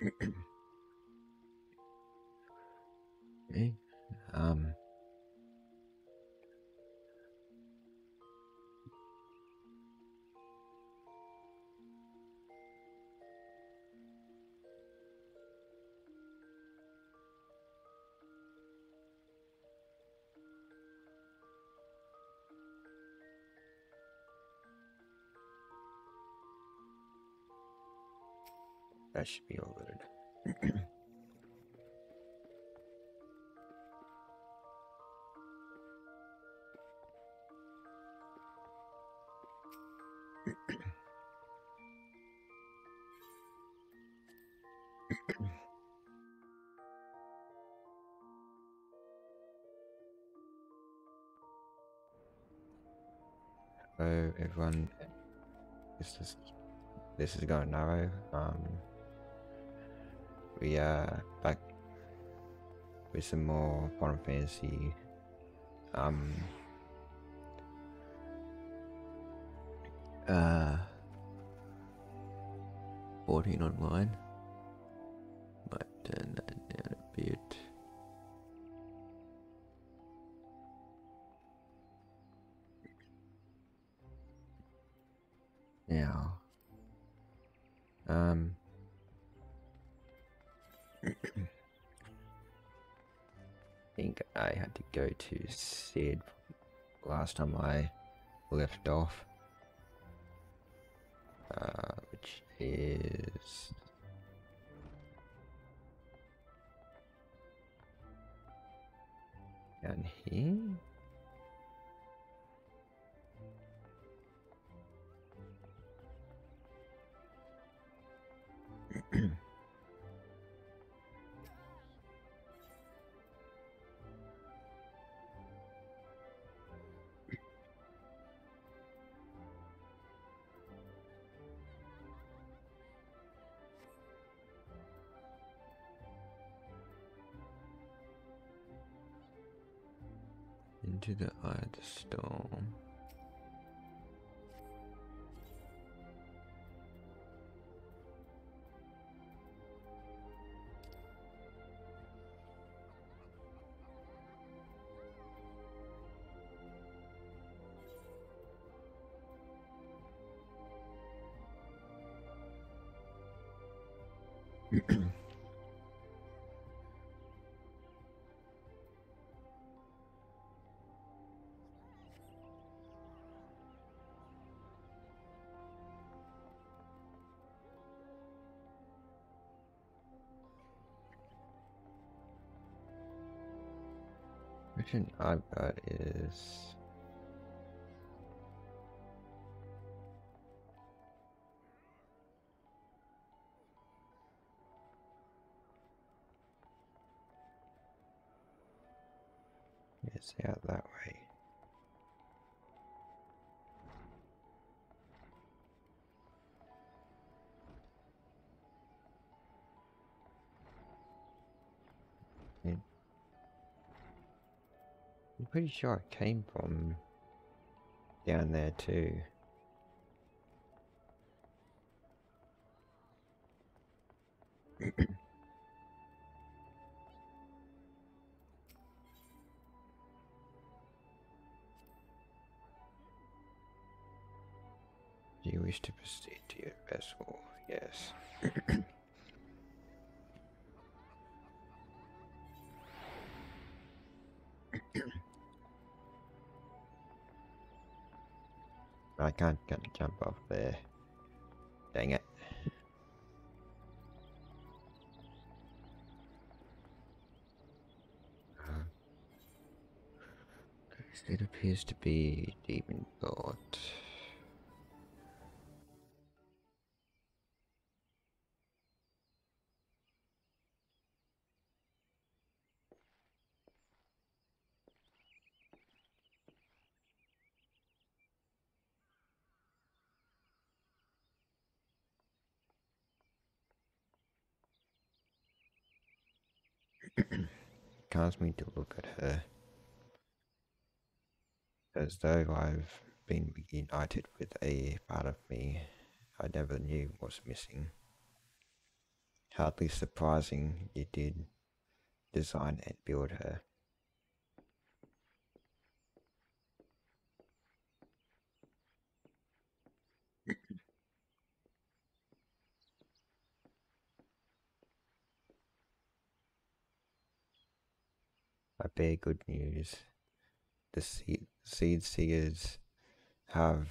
Okay. That should be all good. So everyone, this is going narrow. We are back with some more Final Fantasy. 14 online. Might turn that down a bit. Now, I think I had to go to Sid last time I left off, which is down here. Into the eye of the storm. Question I've got is out that way. Yeah. I'm pretty sure it came from down there too. Do you wish to proceed to your vessel? Yes. I can't jump off there. Dang it. It appears to be Demon God. Caused me to look at her as though I've been reunited with a part of me I never knew was missing. hardly surprising you did design and build her. I bear good news. The seed seers have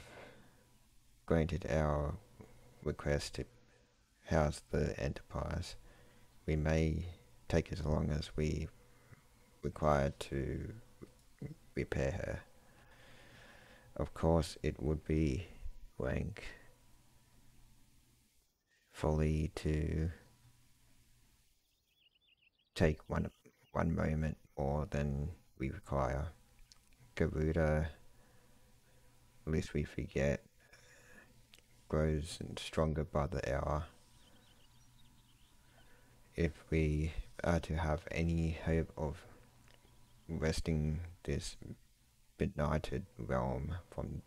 granted our request to house the Enterprise. We may take as long as we require to repair her. Of course, it would be rank folly to take one moment more than we require. Garuda, lest we forget, grows stronger by the hour. If we are to have any hope of wresting this benighted realm from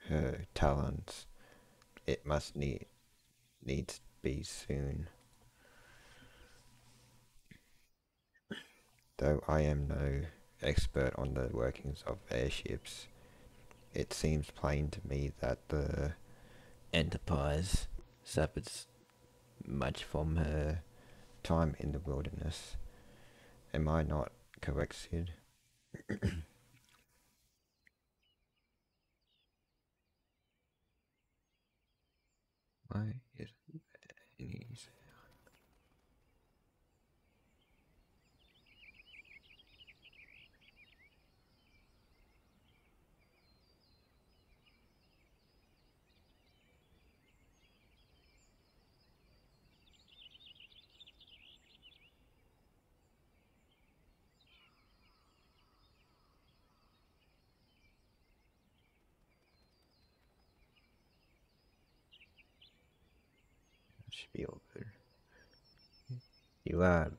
her talons, it must needs be soon. Though I am no expert on the workings of airships, it seems plain to me that the Enterprise suffers much from her time in the wilderness. Am I not correct, Sid? Why is any should be all good. You are,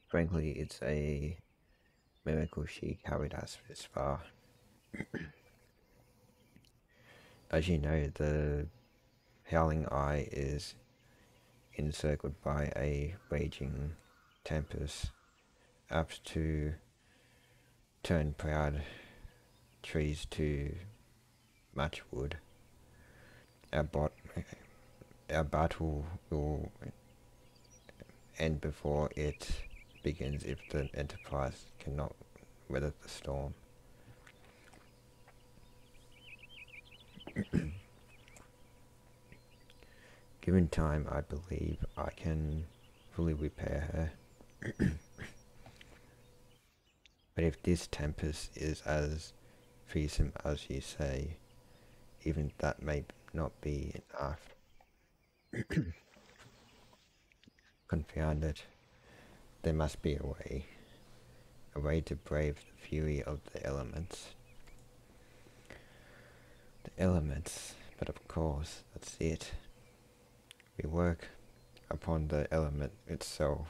frankly, it's a miracle she carried us this far. As you know, the Howling Eye is encircled by a raging tempest, apt to turn proud trees to matchwood. Our, our battle will end before it begins if the Enterprise cannot weather the storm. Given time, I believe I can fully repair her. But if this tempest is as fearsome as you say, even that may not be enough. Confound it. There must be a way to brave the fury of the elements. The elements, but of course, that's it. We work upon the element itself.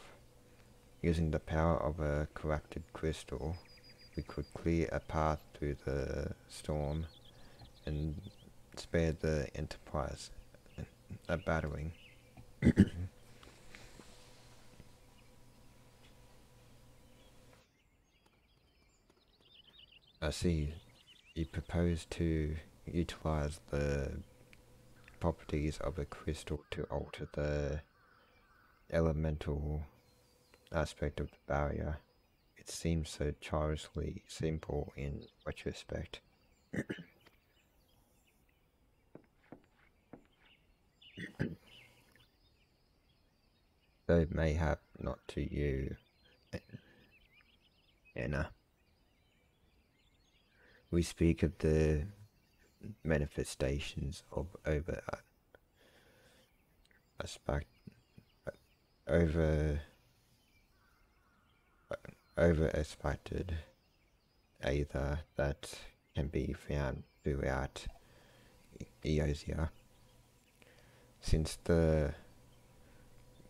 Using the power of a corrupted crystal, we could clear a path through the storm and spare the Enterprise a battering. I see you propose to utilize the properties of a crystal to alter the elemental aspect of the barrier. It seems so childishly simple in retrospect. Though mayhap not to you, Anna. We speak of the manifestations of aspect over aspected either that can be found throughout Eosia. Since the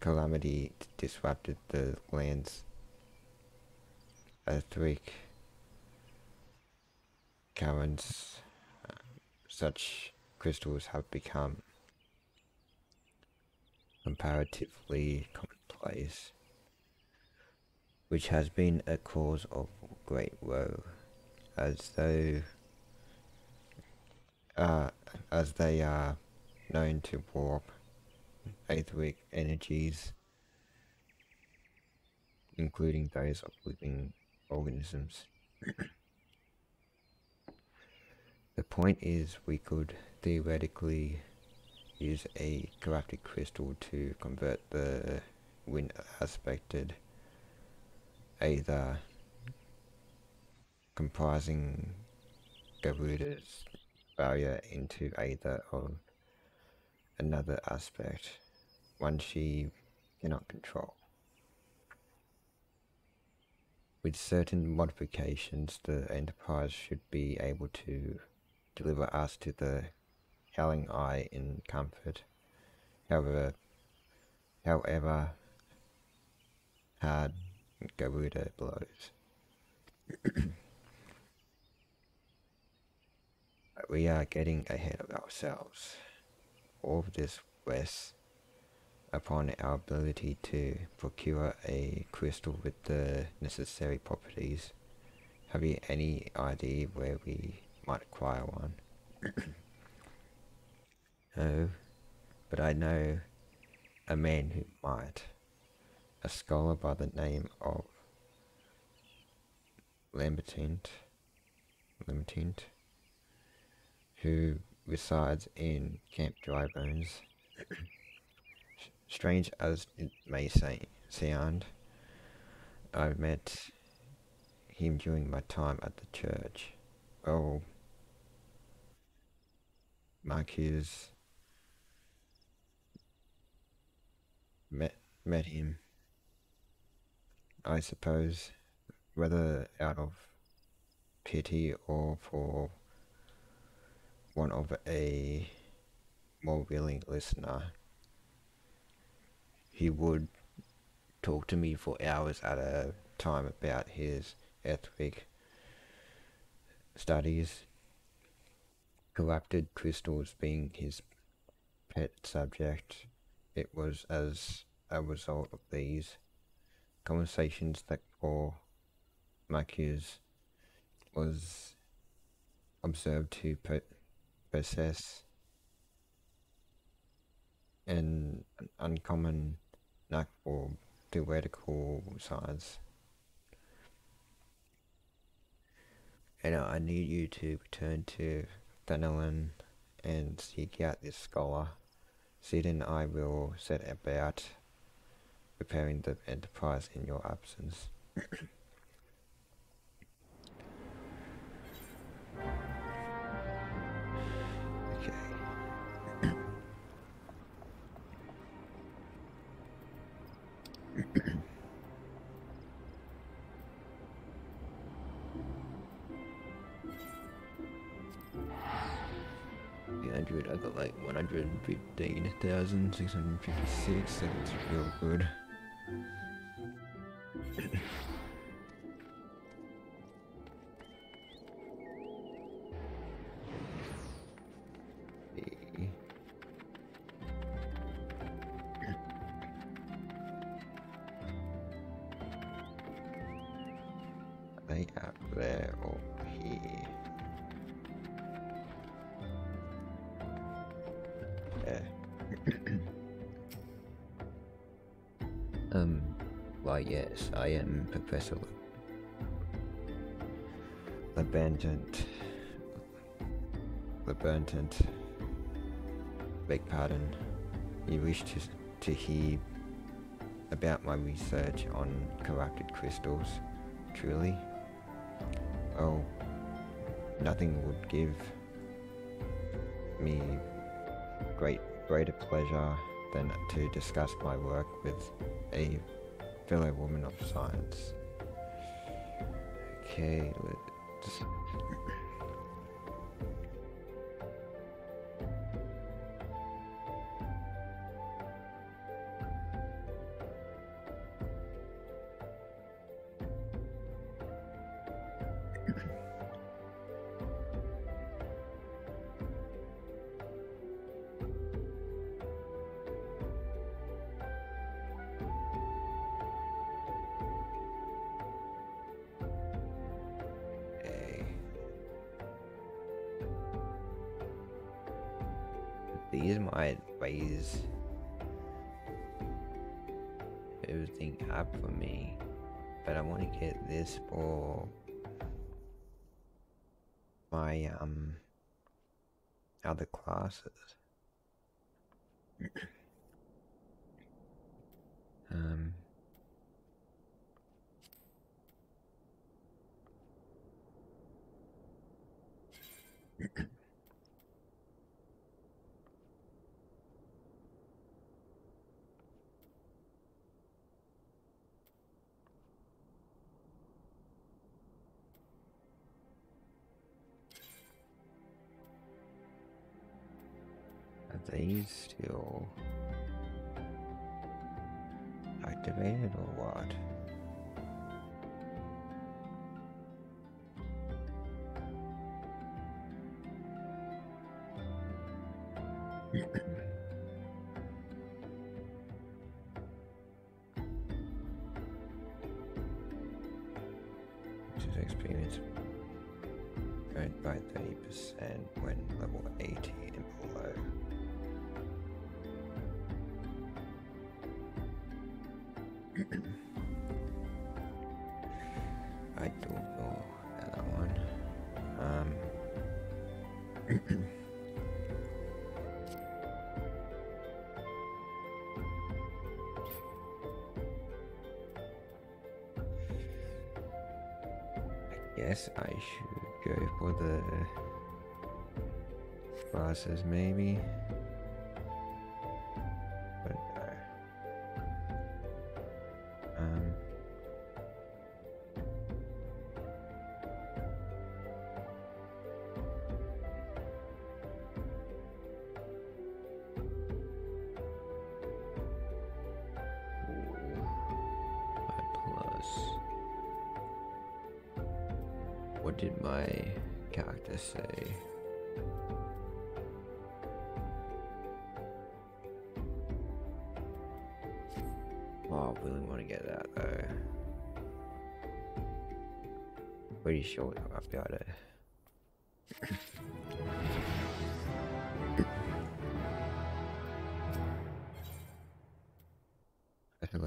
calamity disrupted the land's etheric currents, such crystals have become comparatively commonplace, which has been a cause of great woe, as though uh, as they are known to warp etheric energies, including those of living organisms. The point is, we could theoretically use a corrupted crystal to convert the wind aspected either comprising Garuda's barrier into either of another aspect, one she cannot control. With certain modifications, the Enterprise should be able to deliver us to the Howling Eye in comfort. However hard Garuda blows. We are getting ahead of ourselves. All of this rests upon our ability to procure a crystal with the necessary properties. Have you any idea where we might acquire one? No, but I know a man who might. A scholar by the name of Lambertine, who resides in Camp Drybones. Strange as it may sound, I met him during my time at the church. Oh, Marcus met him, I suppose, whether out of pity or for want of a more willing listener. He would talk to me for hours at a time about his etheric studies, corrupted crystals being his pet subject. It was as a result of these conversations that poor Marcus was observed to possess an uncommon knack for theoretical science. And I need you to return to Thanelin and seek out this scholar. Sid and I will set about preparing the Enterprise in your absence. Okay. I got like 115,656, so it's real good. They up there or here? Yeah. Why yes, I am Professor Laburntant. Beg pardon. You wish to hear about my research on corrupted crystals, truly? Oh, nothing would give me greater pleasure than to discuss my work with a fellow woman of science. Okay, let's... these might raise everything up for me, but I want to get this for my other classes. Are these still activated or what? This is experience earned by 30% when level 80 and below. I don't know that one. I guess I should go for the classes maybe. But what did my character say? Oh, I really want to get that though. Pretty sure I've got it. I think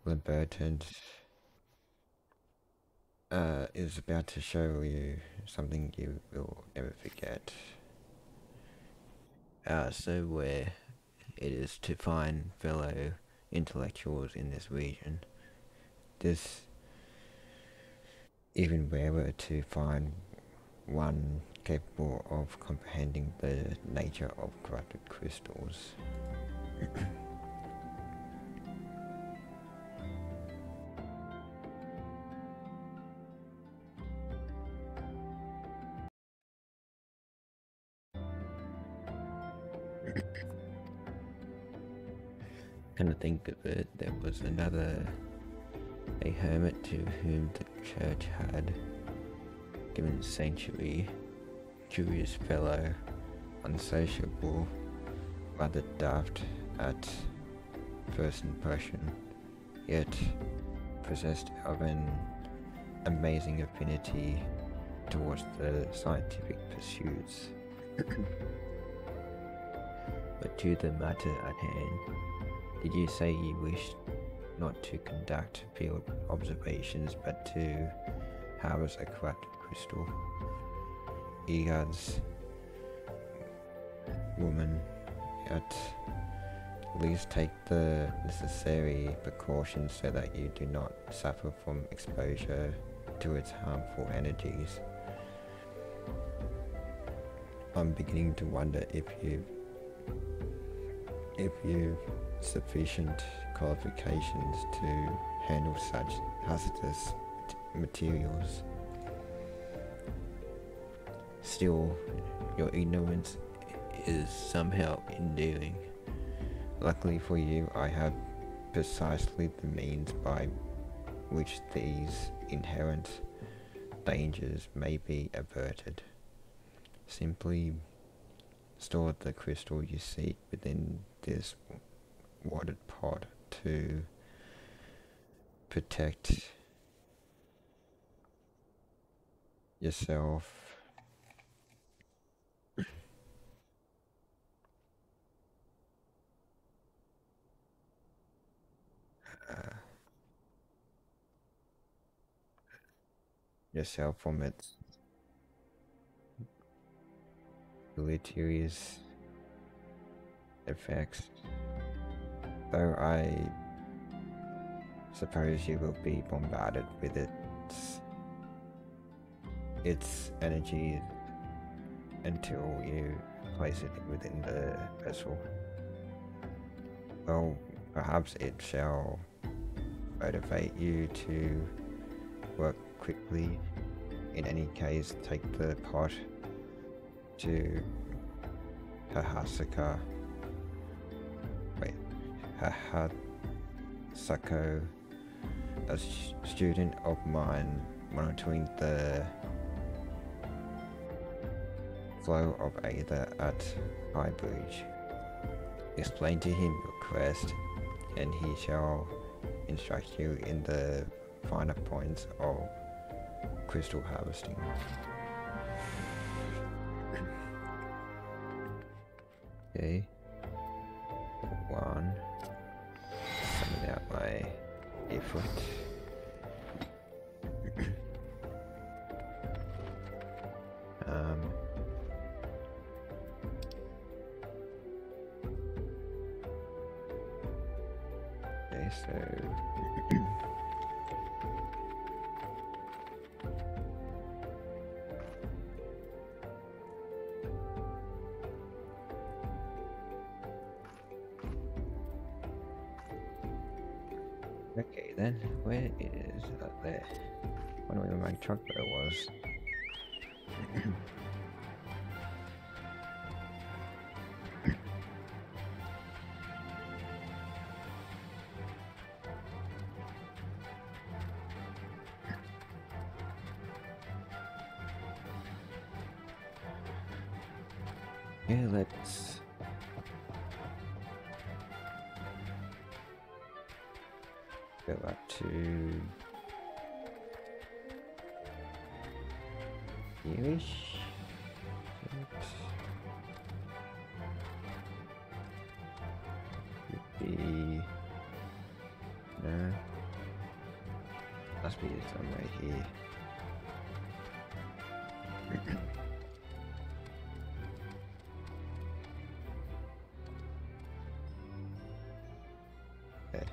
Libertad is about to show you something you will never forget. So where it is to find fellow intellectuals in this region, this even rarer to find one capable of comprehending the nature of corrupted crystals. Kind of think of it, there was a hermit to whom the church had given sanctuary, curious fellow, unsociable, rather daft at first impression, yet possessed of an amazing affinity towards the scientific pursuits. But to the matter at hand, did you say you wished not to conduct field observations but to harvest a corrupted crystal? Egar's woman, at least take the necessary precautions so that you do not suffer from exposure to its harmful energies. I'm beginning to wonder if you've sufficient qualifications to handle such hazardous materials. Still, your ignorance is somehow endearing. Luckily for you, I have precisely the means by which these inherent dangers may be averted. Simply store the crystal you seek within this watered pot to protect yourself yourself from its deleterious effects. Though I suppose you will be bombarded with its energy until you place it within the vessel. Well, perhaps it shall motivate you to work quickly. In any case, take the pot to Hahasaka. Hahasako, a student of mine monitoring the flow of Aether at High Bridge. Explain to him your quest, and he shall instruct you in the finer points of crystal harvesting. Okay. One. Summon out my effort. Okay, so okay then, where is that there? I don't know where my truck there was. Yeah, let's go up to here-ish. Could be no. Must be somewhere here. Okay.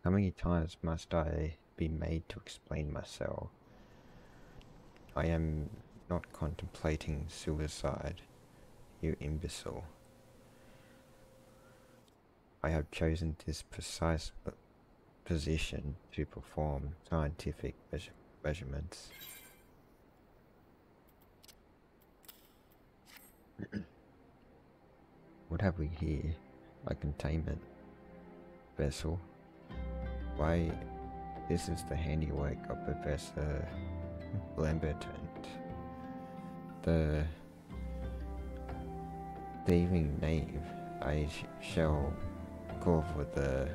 How many times must I be made to explain myself? I am not contemplating suicide, you imbecile. I have chosen this precise position to perform scientific measurements. What have we here? A containment vessel. Why, this is the handiwork of Professor Lambert. The thieving knave I shall call for the...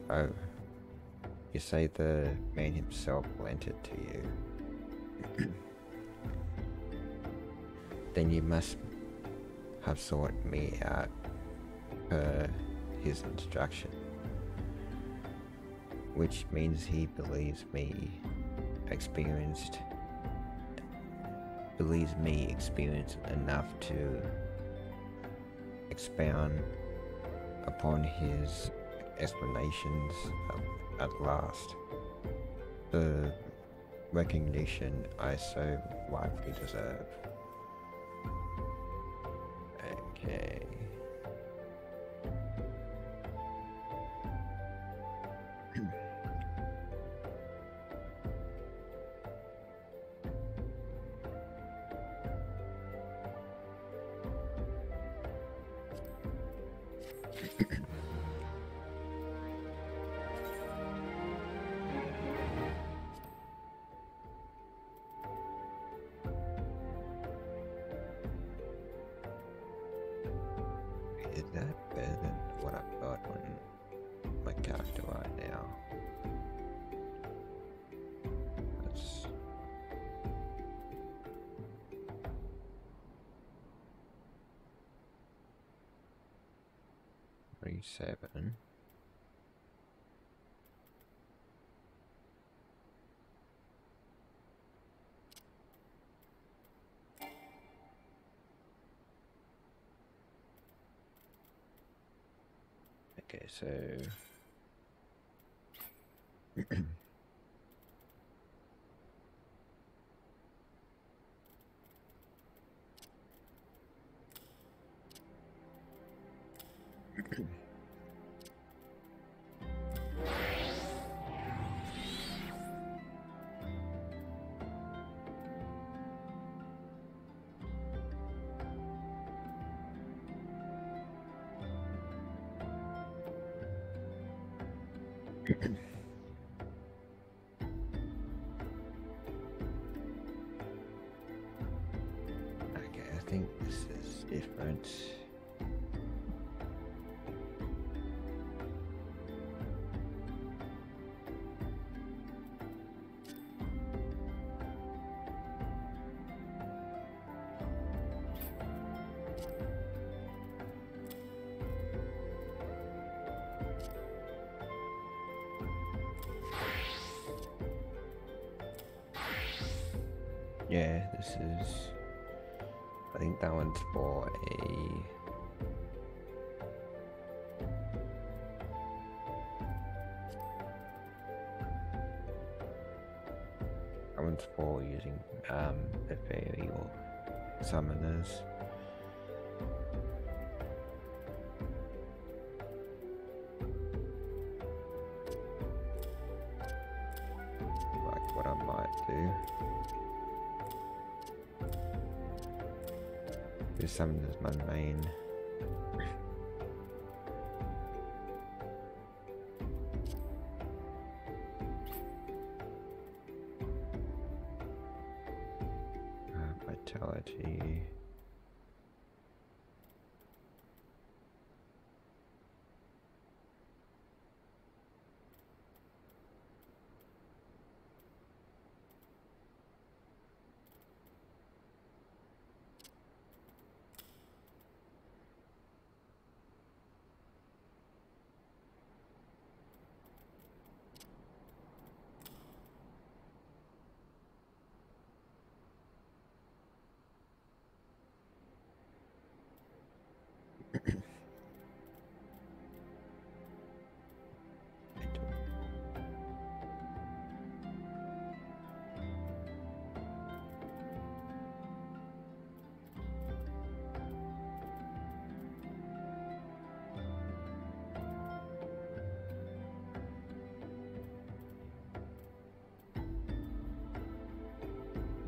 Oh, you say the man himself lent it to you. Then you must have sought me out per his instruction. Which means he believes me experienced enough to expound upon his explanations at last. The recognition I so rightfully deserve. Okay. Is that better than what I've got on my character right now? 27. Okay, so okay, I think this is different. Yeah, this is, I think that one's for that one's for using the fairy or summoners. Like what I might do. This summoners my main. Vitality.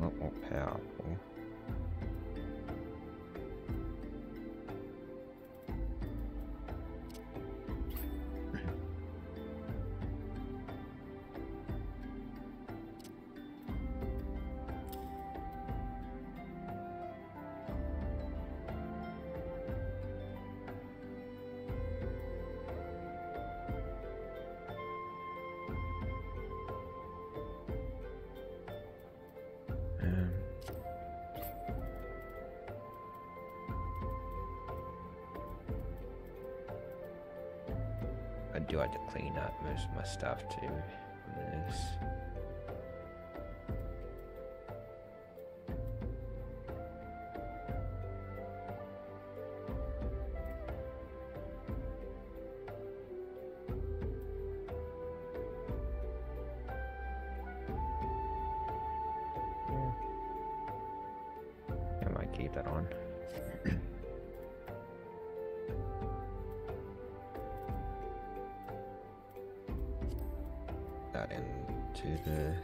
Not more powerful. I do have to clean up most of my stuff too from this. I might keep that on. That into the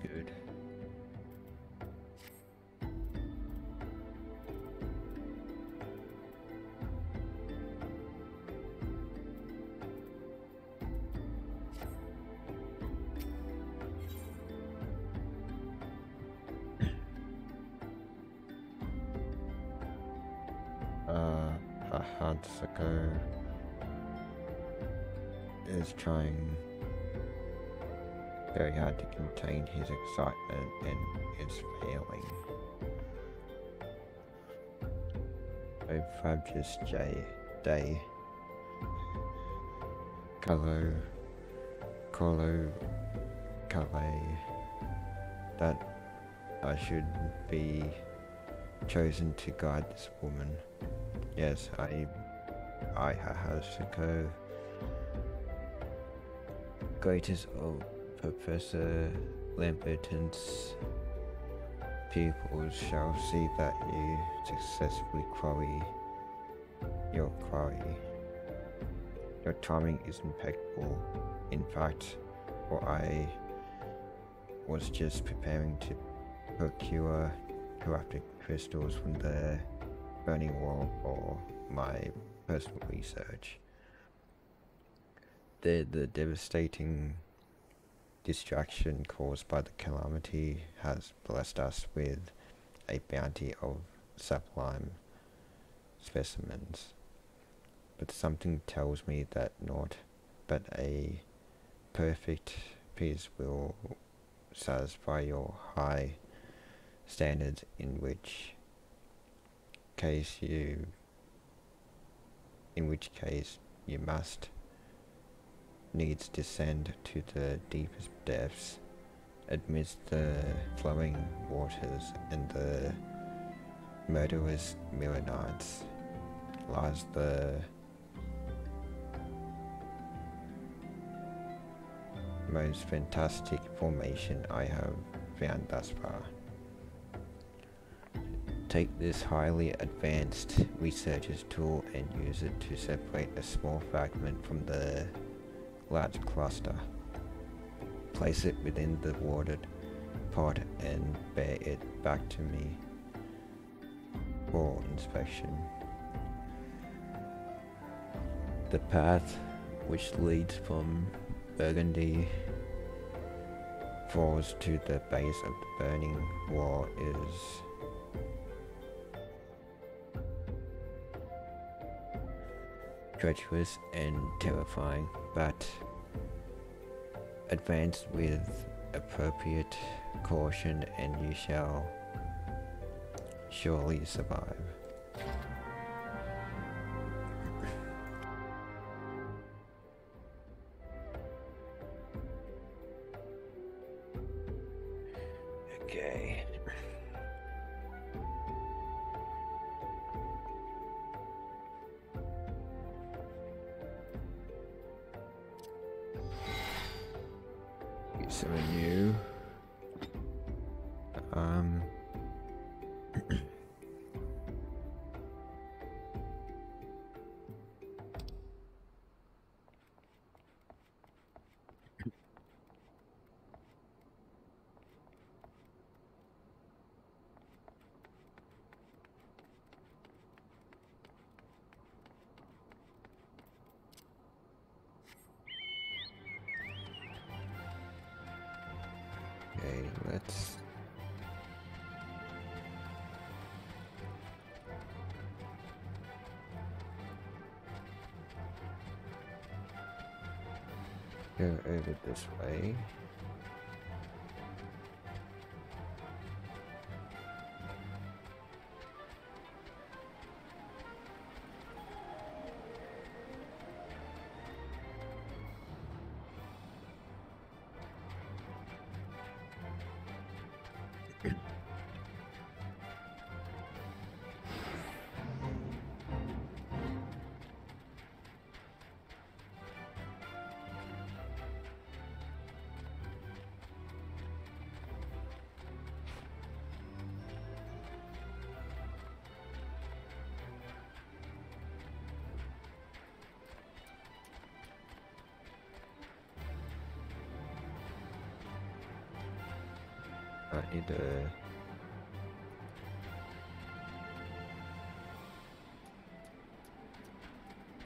good. Hatsuko is trying very hard to contain his excitement and is failing. Fabulous day. Kalo, Kale, that I should be chosen to guide this woman. Yes, I Hasuko, greatest of Professor Lamberton's pupils, shall see that you successfully quarry your quarry. Your timing is impeccable. In fact, I was just preparing to procure corrupted crystals from the burning wall for my personal research. The devastating distraction caused by the calamity has blessed us with a bounty of sublime specimens, but something tells me that naught but a perfect piece will satisfy your high standards, in which case you must needs descend to the deepest depths. Amidst the flowing waters and the murderous Myronites lies the most fantastic formation I have found thus far. Take this highly advanced researcher's tool and use it to separate a small fragment from the large cluster. Place it within the watered pot and bear it back to me for inspection. The path which leads from Burgundy falls to the base of the burning wall is treacherous and terrifying, but advance with appropriate caution and you shall surely survive. Okay. Get some new. Okay, let's go over this way. I need to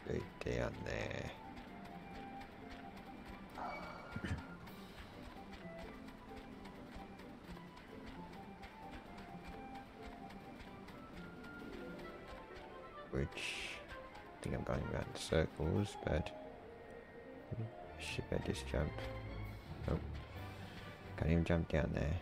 go down there. Which I think I'm going around in circles, but should I just jump? Nope. Can't even jump down there.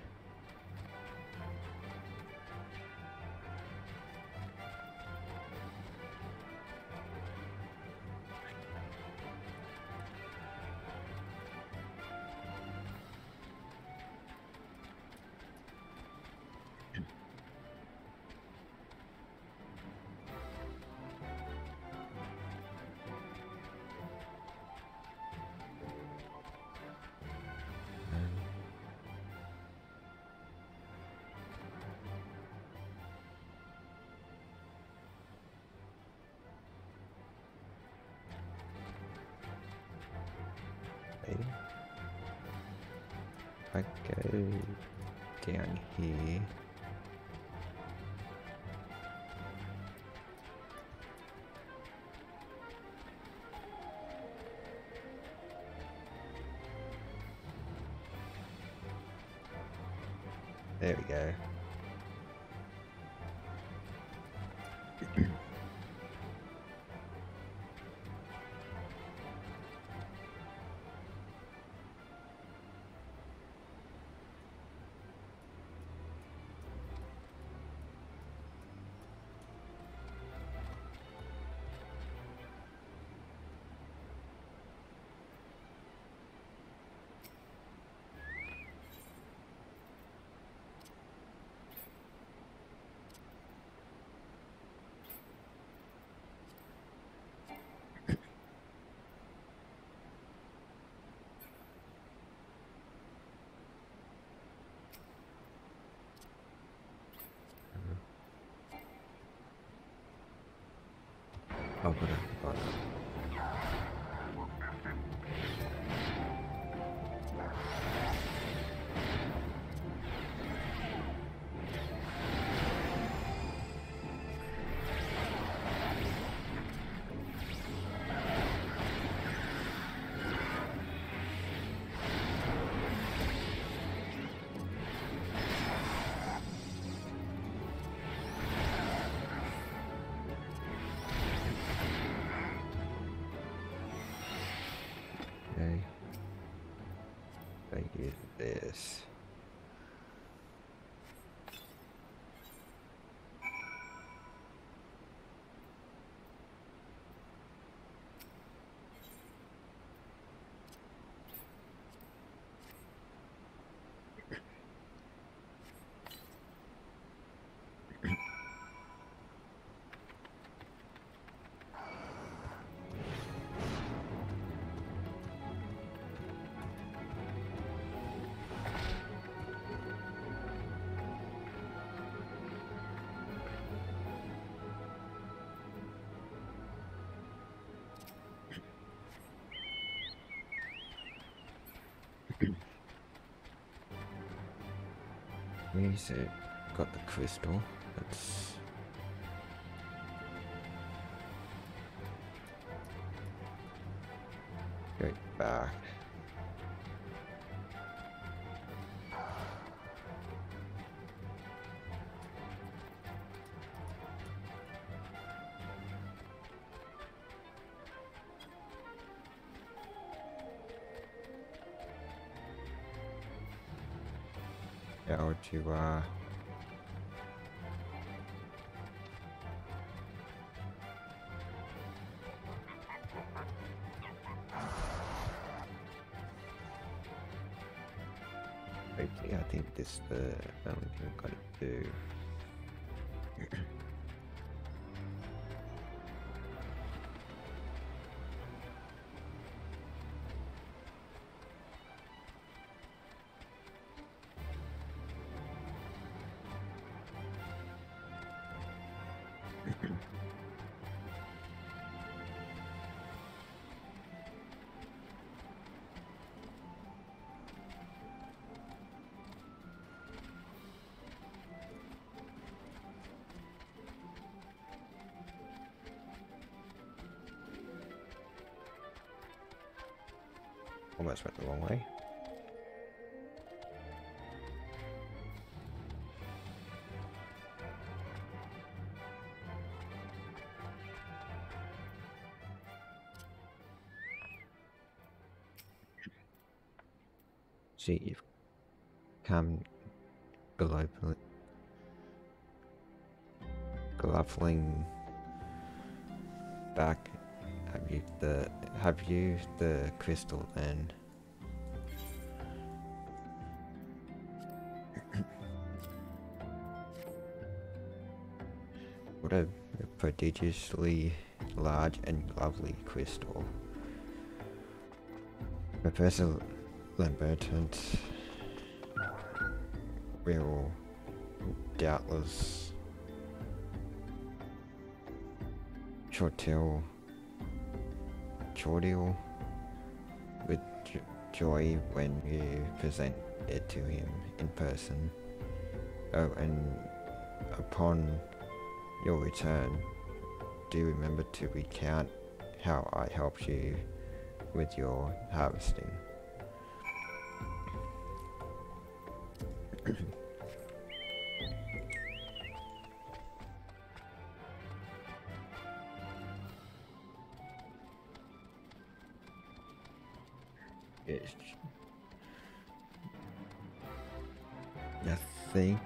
If I go down here, there we go. Oh, whatever. Okay. I use this. So got the crystal. Let's go back. Down to okay, I think this is the only thing I've got to do. almost went the wrong way. See, you've come gluffling back. Have you the crystal then? What a prodigiously large and lovely crystal. Professor Lambertant will doubtless chortle with joy when you present it to him in person. Oh, and upon your return, do remember to recount how I helped you with your harvesting. Yes. I think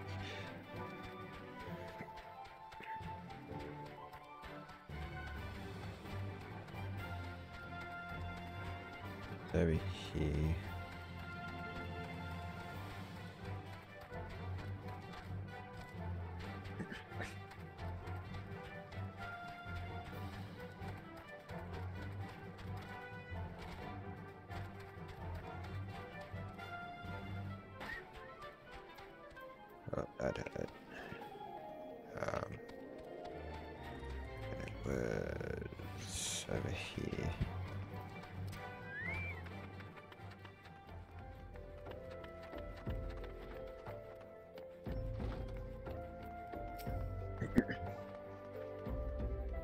over here. Oh, that hurt. It was over here.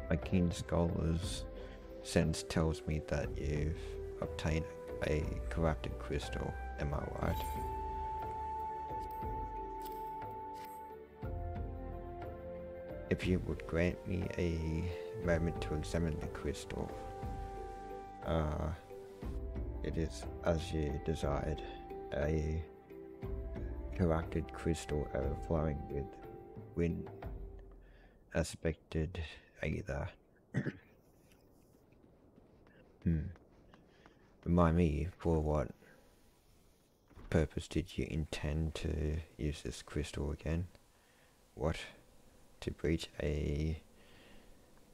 My keen scholar's sense tells me that you've obtained a corrupted crystal, am I right? If you would grant me a moment to examine the crystal, it is as you desired, a corrupted crystal overflowing with wind aspected either. Remind me, for what purpose did you intend to use this crystal again? What? To breach a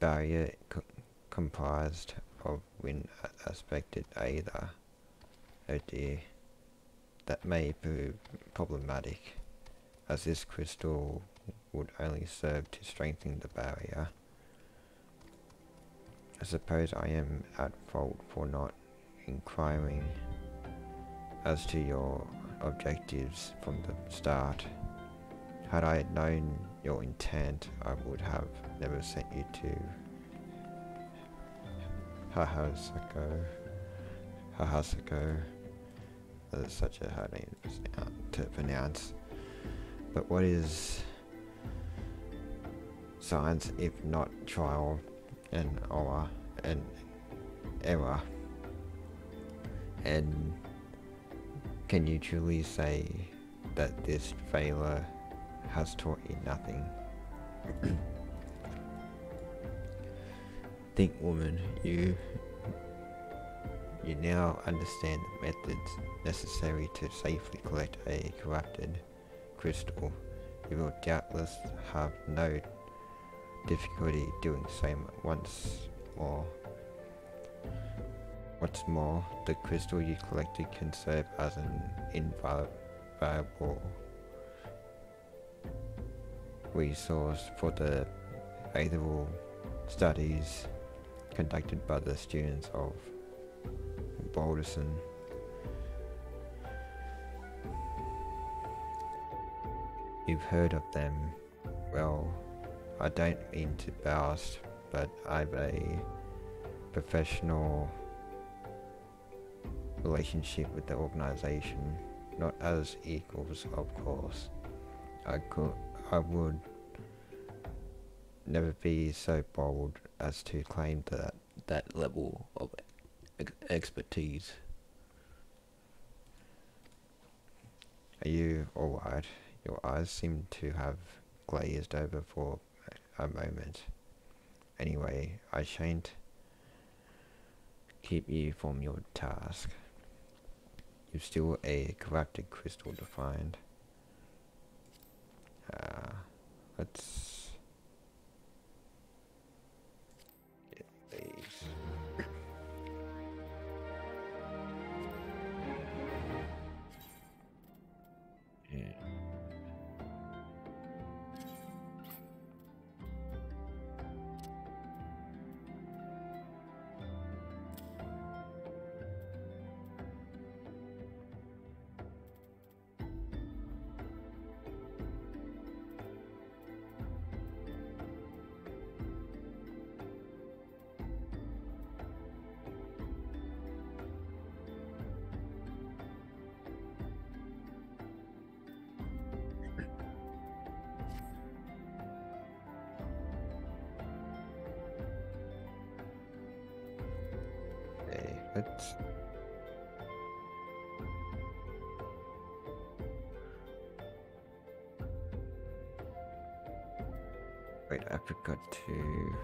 barrier comprised of wind aspected either. Oh dear. That may prove problematic, as this crystal would only serve to strengthen the barrier. I suppose I am at fault for not inquiring as to your objectives from the start. Had I known your intent, I would have never sent you to Hahasako. That's such a hard name to pronounce. But what is science if not trial and error? And can you truly say that this failure has taught you nothing? Think, woman, you now understand the methods necessary to safely collect a corrupted crystal. You will doubtless have no difficulty doing so once more. What's more, the crystal you collected can serve as an invaluable resource for the faithful studies conducted by the students of Balderson. You've heard of them. Well, I don't mean to boast, but I'm a professional relationship with the organization, not as equals, of course. I would never be so bold as to claim that level of expertise. Are you alright? Your eyes seem to have glazed over for a moment. Anyway, I shan't keep you from your task. You've still a corrupted crystal to find. Let's get these. Yeah. Okay, let's... Wait, I forgot to...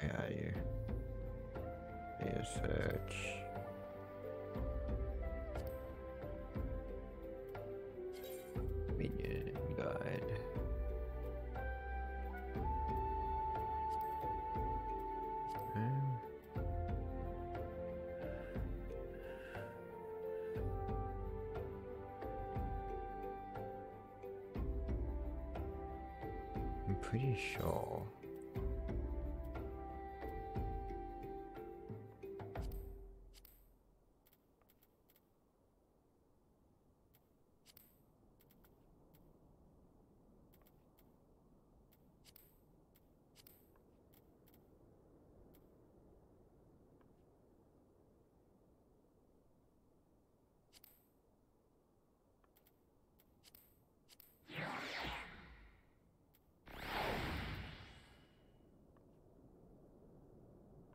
Where are you? Data search. Minion guide. I'm pretty sure.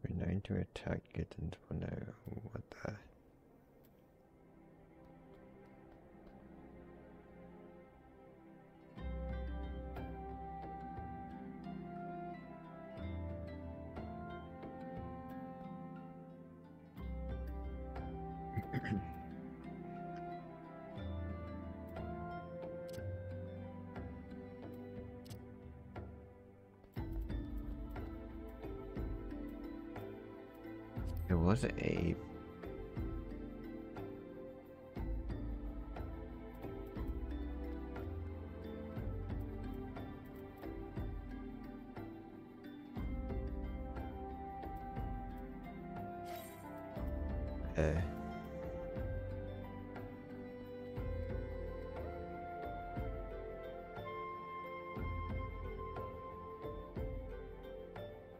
We're known to attack kittens for no... What the... There was a...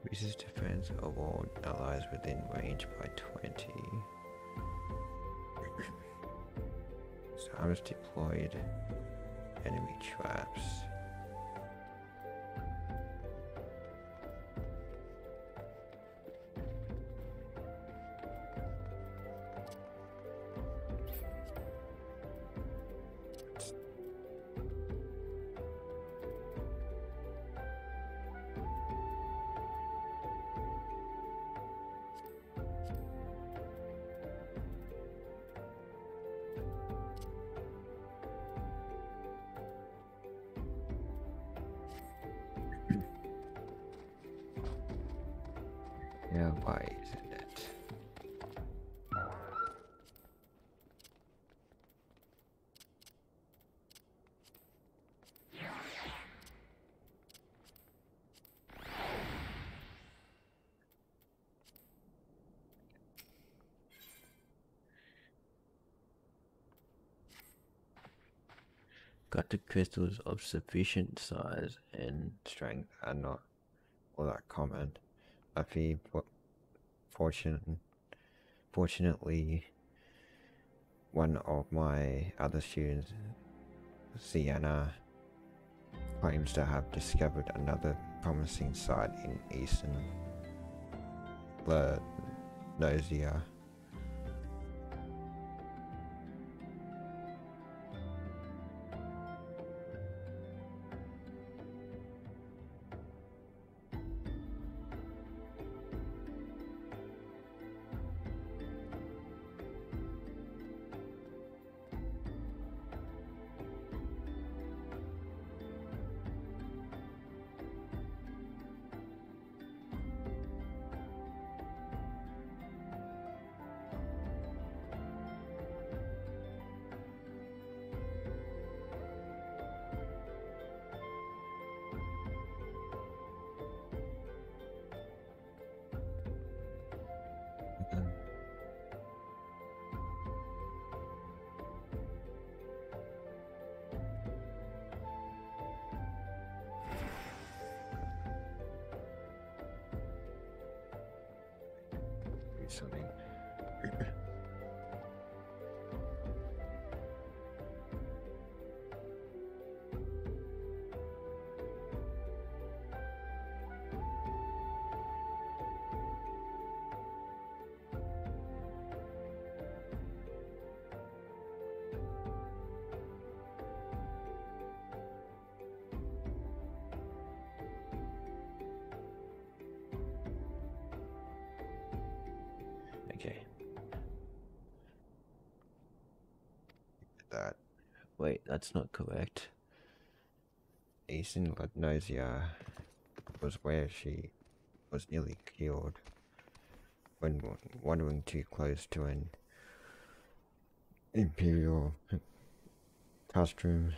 Reduces defense of all allies within range by 20. Arms deployed. Enemy traps. Yeah, why isn't it? Got the crystals of sufficient size and strength are not all that common. I fear, fortunately, one of my other students, Sienna, claims to have discovered another promising site in eastern Laodicea. Something. Okay. That. wait, that's not correct. Eastern Laodicea was where she was nearly killed when wandering too close to an imperial costume.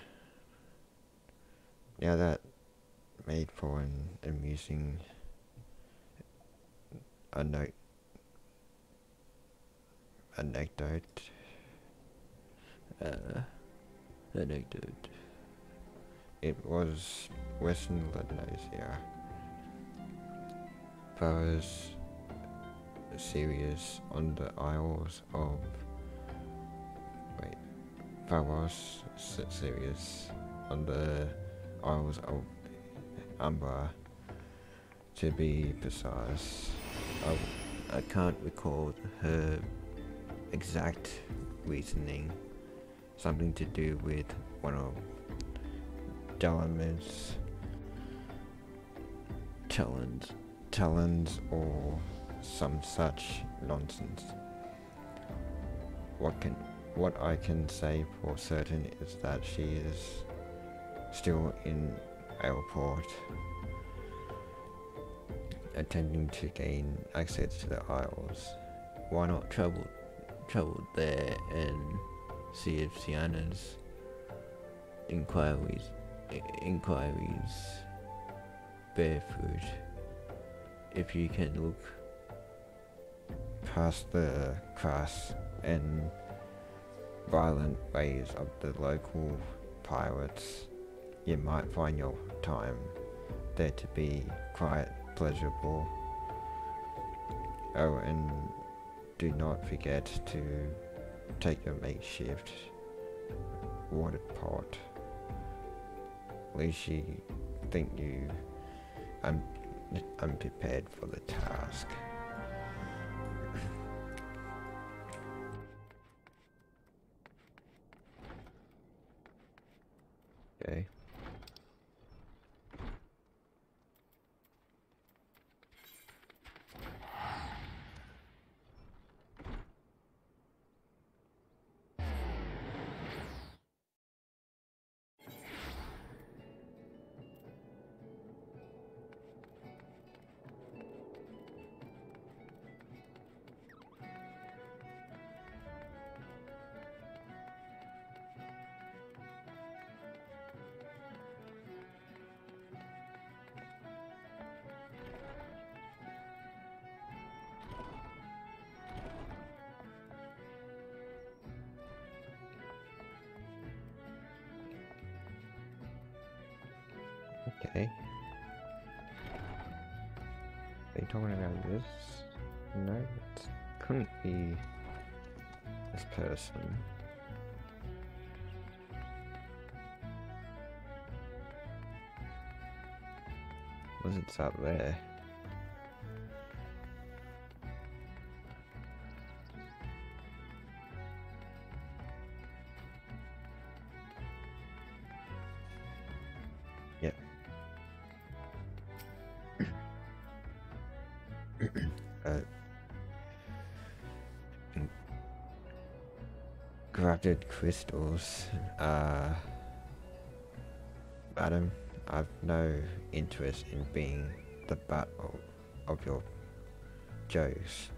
Now that made for an amusing anecdote. Anecdote. It was Western Laodicea. Pharaoh's series on the Isles of Pharaoh's series on the Isles of Umbra, to be precise. I can't recall her exact reasoning. Something to do with one of Delamit's talons or some such nonsense. What I can say for certain is that she is still in airport, attempting to gain access to the Isles. Why not travel there and see if Sienna's inquiries bear fruit? If you can look past the crass and violent ways of the local pirates, you might find your time there to be quite pleasurable. Oh, and do not forget to take your makeshift water pot. At least you think you unprepared for the task. Okay. Okay. Are you talking about this? No, it couldn't be this person. Was it up there? Yep. Corrupted crystals. Adam, I've no interest in being the butt of your jokes.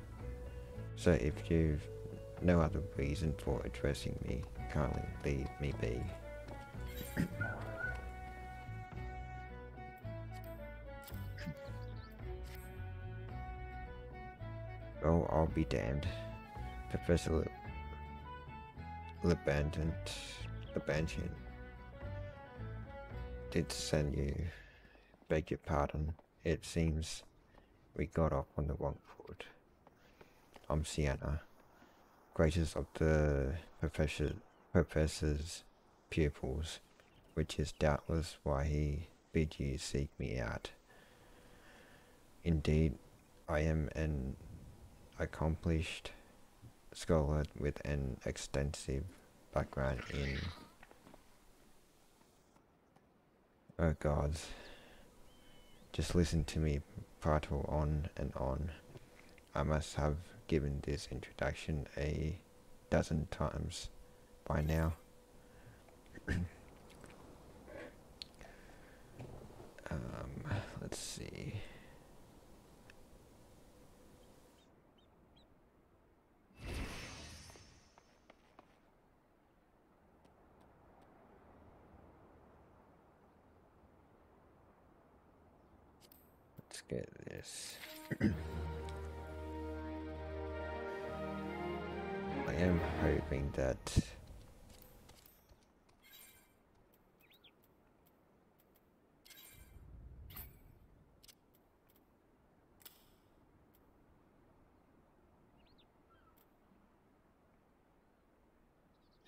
So if you've no other reason for addressing me, kindly leave me be. Oh, I'll be damned. Professor Abandoned did send you. Beg your pardon. It seems we got off on the wrong foot. I'm Sienna, greatest of the professor's pupils, which is doubtless why he bid you seek me out. Indeed, I am an accomplished scholar with an extensive background in... Oh gods, just listen to me prattle on and on. I must have given this introduction a dozen times by now. Let's see. Let's get this. I am hoping that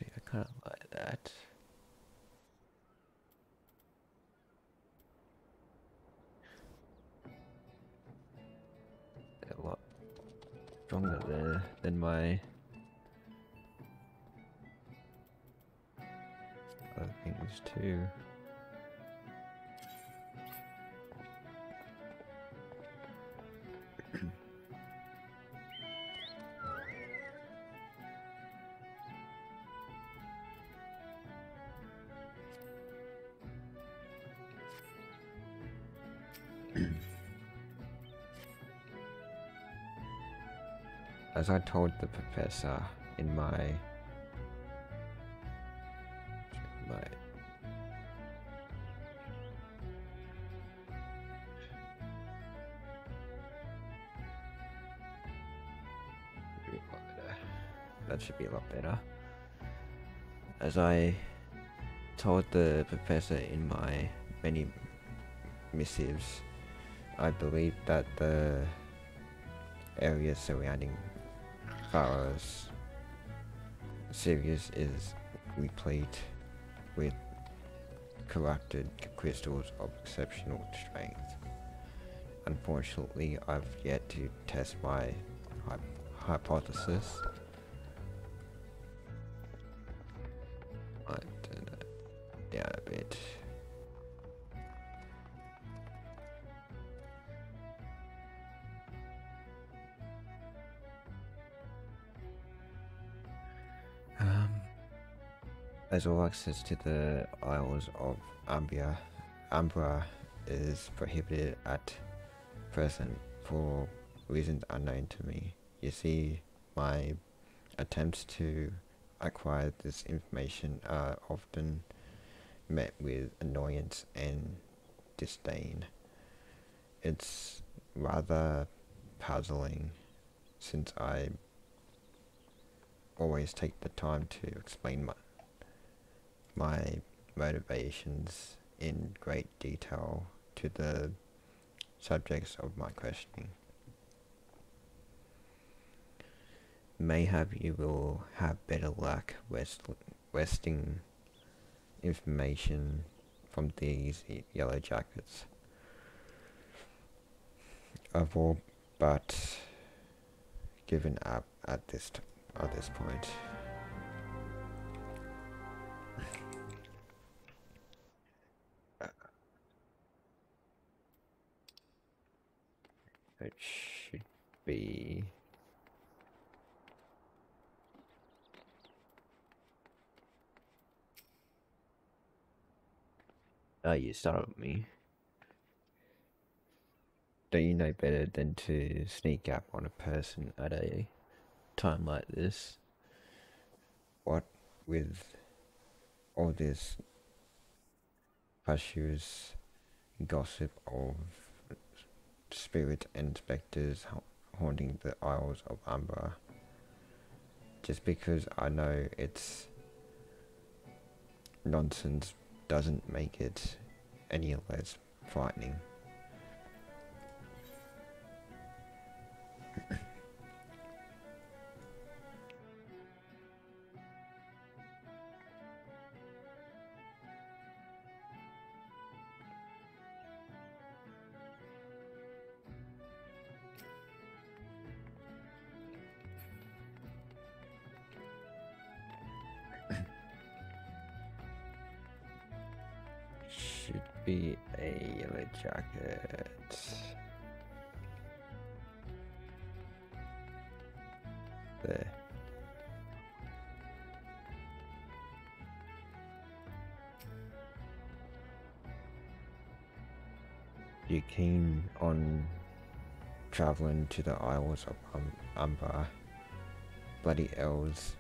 I kind of like that. They're a lot stronger there than my other things too. As I told the professor in my that should be a lot better. As I told the professor in my many missives, I believe that the area surrounding Pharaoh's Sirius is replete with corrupted crystals of exceptional strength. Unfortunately, I've yet to test my hypothesis. I don't know. Yeah, a bit. As all access to the Isles of Umbra is prohibited at present for reasons unknown to me. You see, my attempts to acquire this information are often met with annoyance and disdain. It's rather puzzling, since I always take the time to explain my motivations in great detail to the subjects of my questioning. Mayhap you will have better luck wresting information from these yellow jackets. I've all but given up at this point. It should be. You start with me. Don't you know better than to sneak up on a person At a time like this? What with all this hushous gossip of spirit inspectors haunting the Isles of Umbra? Just because I know it's nonsense doesn't make it any less frightening. Should be a yellow jacket. There. You keen on traveling to the Isles of Umbra? Bloody elves.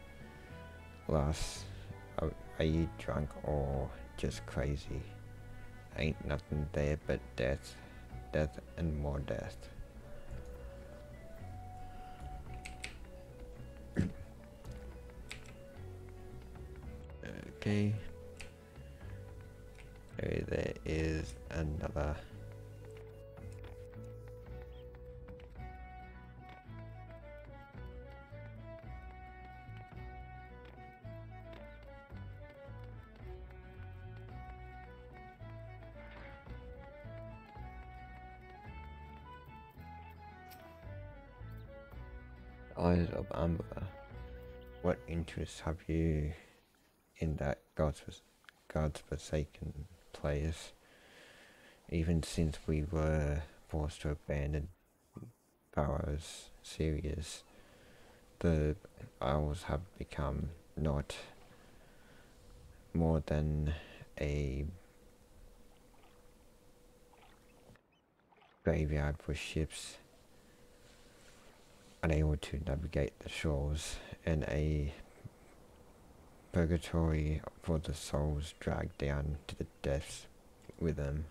Lass, are you drunk or just crazy? Ain't nothing there but death, death and more death. Okay. There is another. Eyes of Amber. What interest have you in that God's forsaken place? Even since we were forced to abandon Pharaoh's Sirius, the Isles have become not more than a graveyard for ships unable to navigate the shores, and a purgatory for the souls dragged down to the depths with them.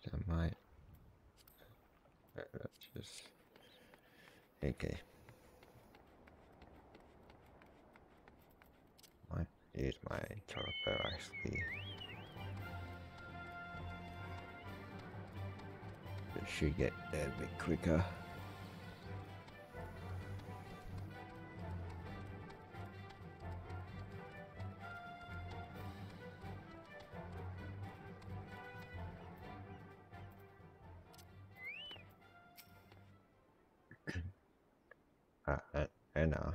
I might. That's just okay. Might use my telephone actually. It should get there a bit quicker. Anna,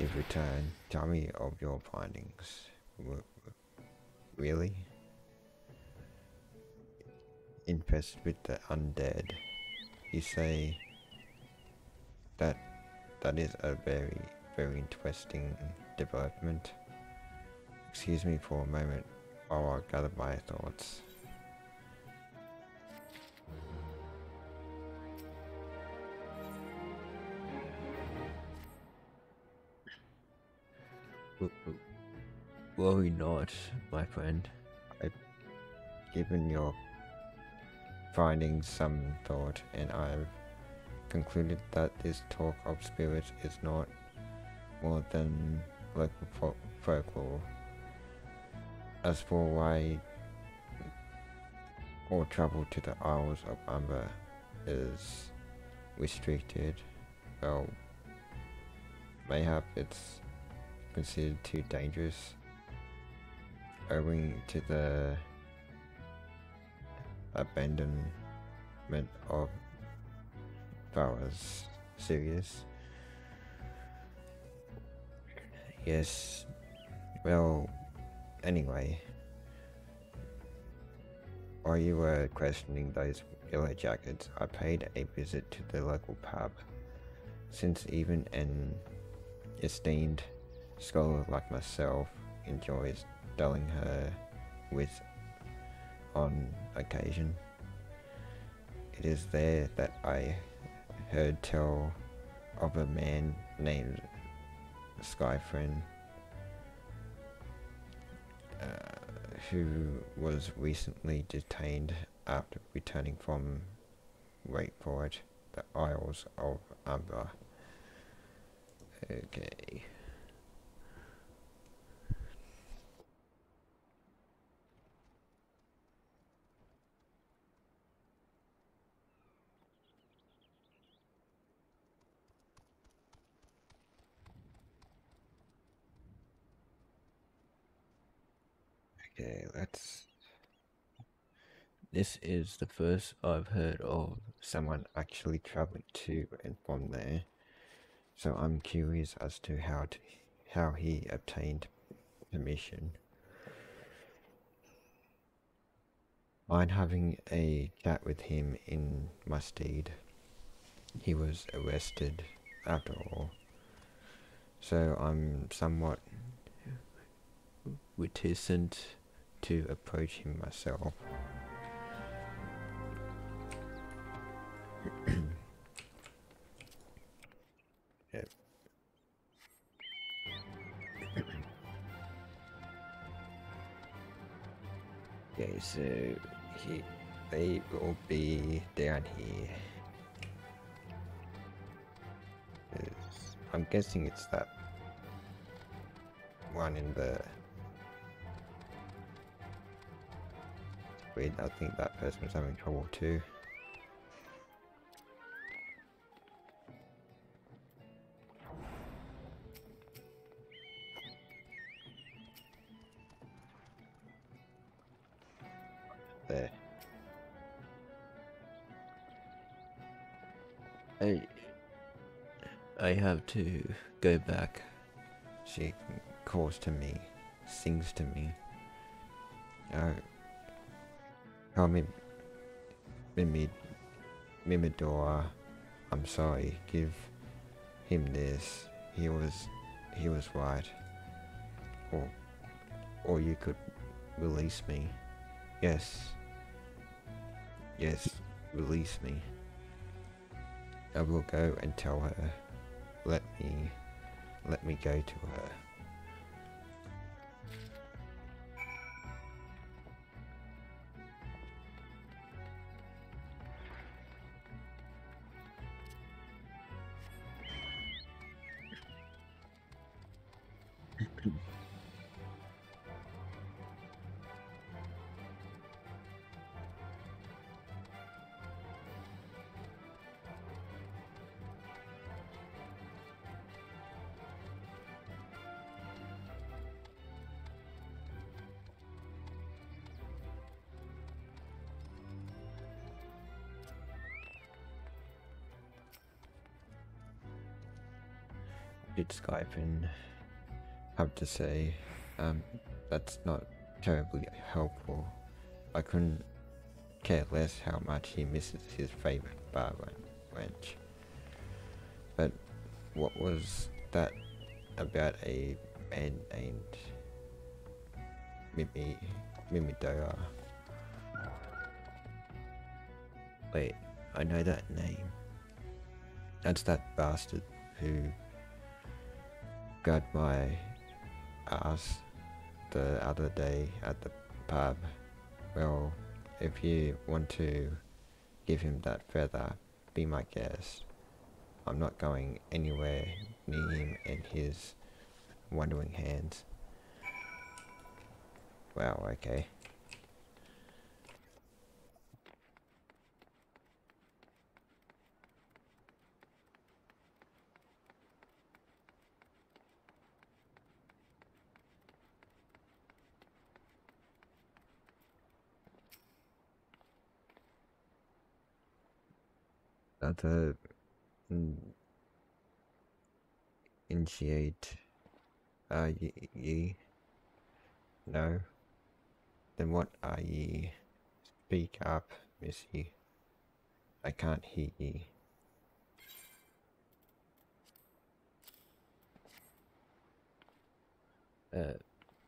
in return, tell me of your findings. Really? Infested with the undead. You say that is a very, very interesting development. Excuse me for a moment while I gather my thoughts. Worry not, my friend. given your findings some thought, and I've concluded that this talk of spirits is not more than local folklore. As for why all travel to the Isles of Umber is restricted, well, mayhap it's considered too dangerous, owing to the abandonment of Farah's Sirius. Yes, well, anyway, while you were questioning those yellow jackets, I paid a visit to the local pub, since even an esteemed scholar like myself enjoys dulling her wit on occasion. It is there that I heard tell of a man named Skyfriend, who was recently detained after returning from, wait for it, the Isles of Umber. Okay. Okay, let's... This is the first I've heard of someone actually traveling to and from there, so I'm curious as to how he obtained permission. Mind having a chat with him in my stead. He was arrested after all, so I'm somewhat reticent to approach him myself. Yep. Okay, so they will be down here. I'm guessing it's that one in the... Wait, I think that person was having trouble too. There. I have to go back. She calls to me, sings to me. Call me Mimidora. I'm sorry. Give him this. He was right. Or you could release me. Yes. Yes, release me. I will go and tell her. Let me go to her. Did Skype and have to say, that's not terribly helpful. I couldn't care less how much he misses his favorite bar wench. But what was that about a man named Mimidora? Wait, I know that name. That's that bastard who grabbed my ass the other day at the pub. Well, if you want to give him that feather, be my guest. I'm not going anywhere near him and his wandering hands. Wow, okay. Other initiate are ye? No? Then what are ye? Speak up, missy. I can't hear ye.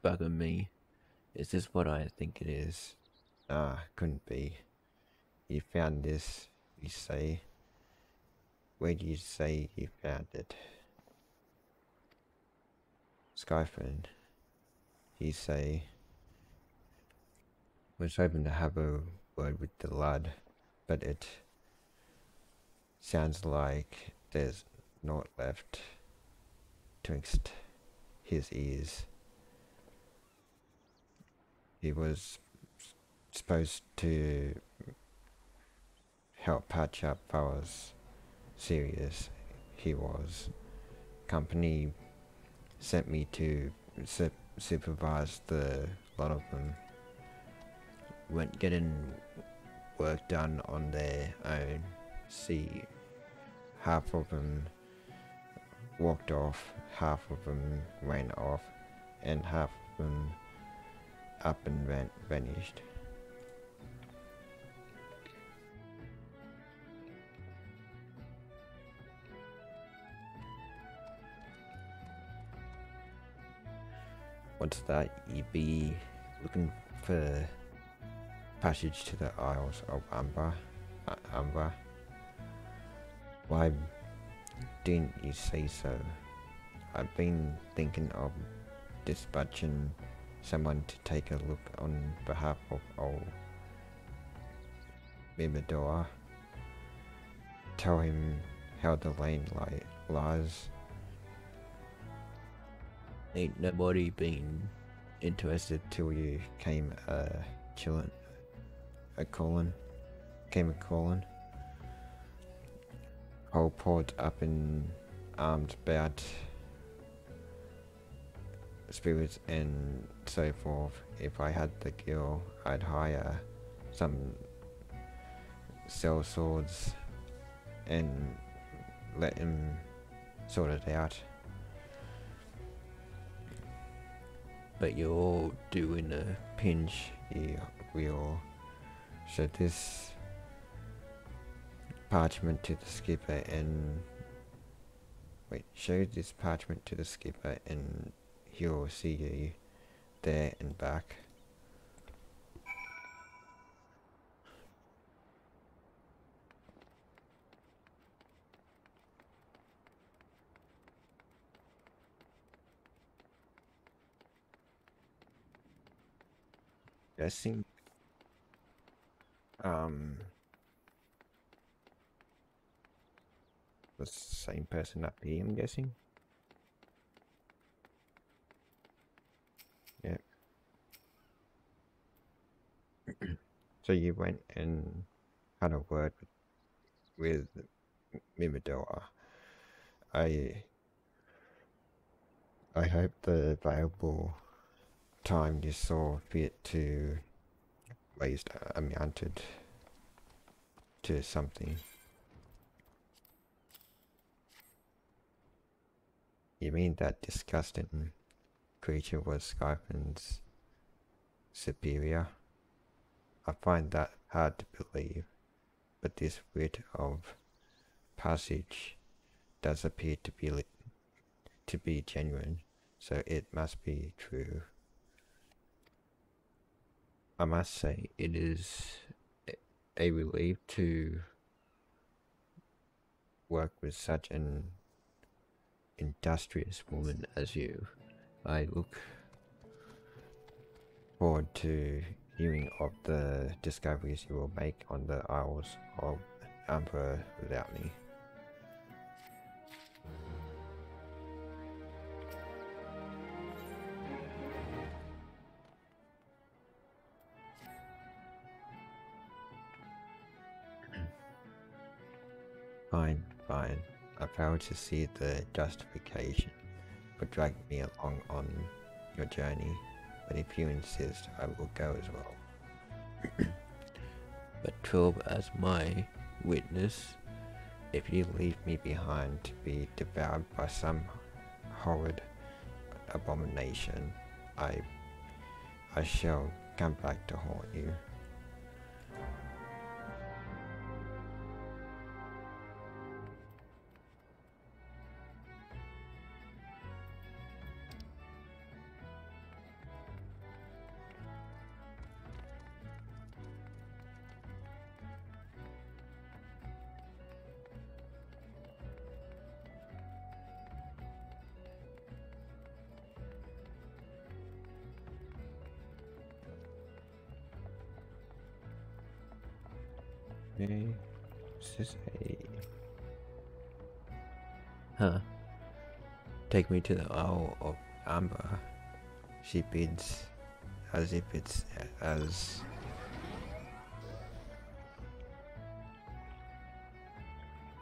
Bugger me. Is this what I think it is? Ah, couldn't be. You found this, you say? Where do you say you found it? Skyphone, you say? Was hoping to have a word with the lad, but it sounds like there's naught left twixt his ears. He was supposed to help patch up fellas. Serious he was. Company sent me to supervise the lot of them. Went getting work done on their own. See, half of them walked off, half of them ran off, and half of them up and vanished. What's that? You be looking for passage to the Isles of Amber? Why didn't you say so? I've been thinking of dispatching someone to take a look on behalf of old Mimidor. Tell him how the land lies. Ain't nobody been interested. Till you came calling. Whole port up in arms about spirits and so forth. If I had the girl, I'd hire some sell swords and let him sort it out. But you're all doing a pinch. Yeah, we all. So this parchment to the skipper and show this parchment to the skipper and he'll see you there and back. Guessing the same person up here, I'm guessing. Yep. So you went and had a word with Mimidor. I hope the available time you saw fit to raise amounted to something. You mean that disgusting creature was Skyphin's superior? I find that hard to believe, but this rite of passage does appear to be genuine, so it must be true. I must say, it is a relief to work with such an industrious woman as you. I look forward to hearing of the discoveries you will make on the Isles of Emperor without me. Fine, fine. I fail to see the justification for dragging me along on your journey, but if you insist, I will go as well. But 12 as my witness. If you leave me behind to be devoured by some horrid abomination, I shall come back to haunt you. Okay, is this a... Huh. Take me to the Isle of Amber. She bids as if it's as...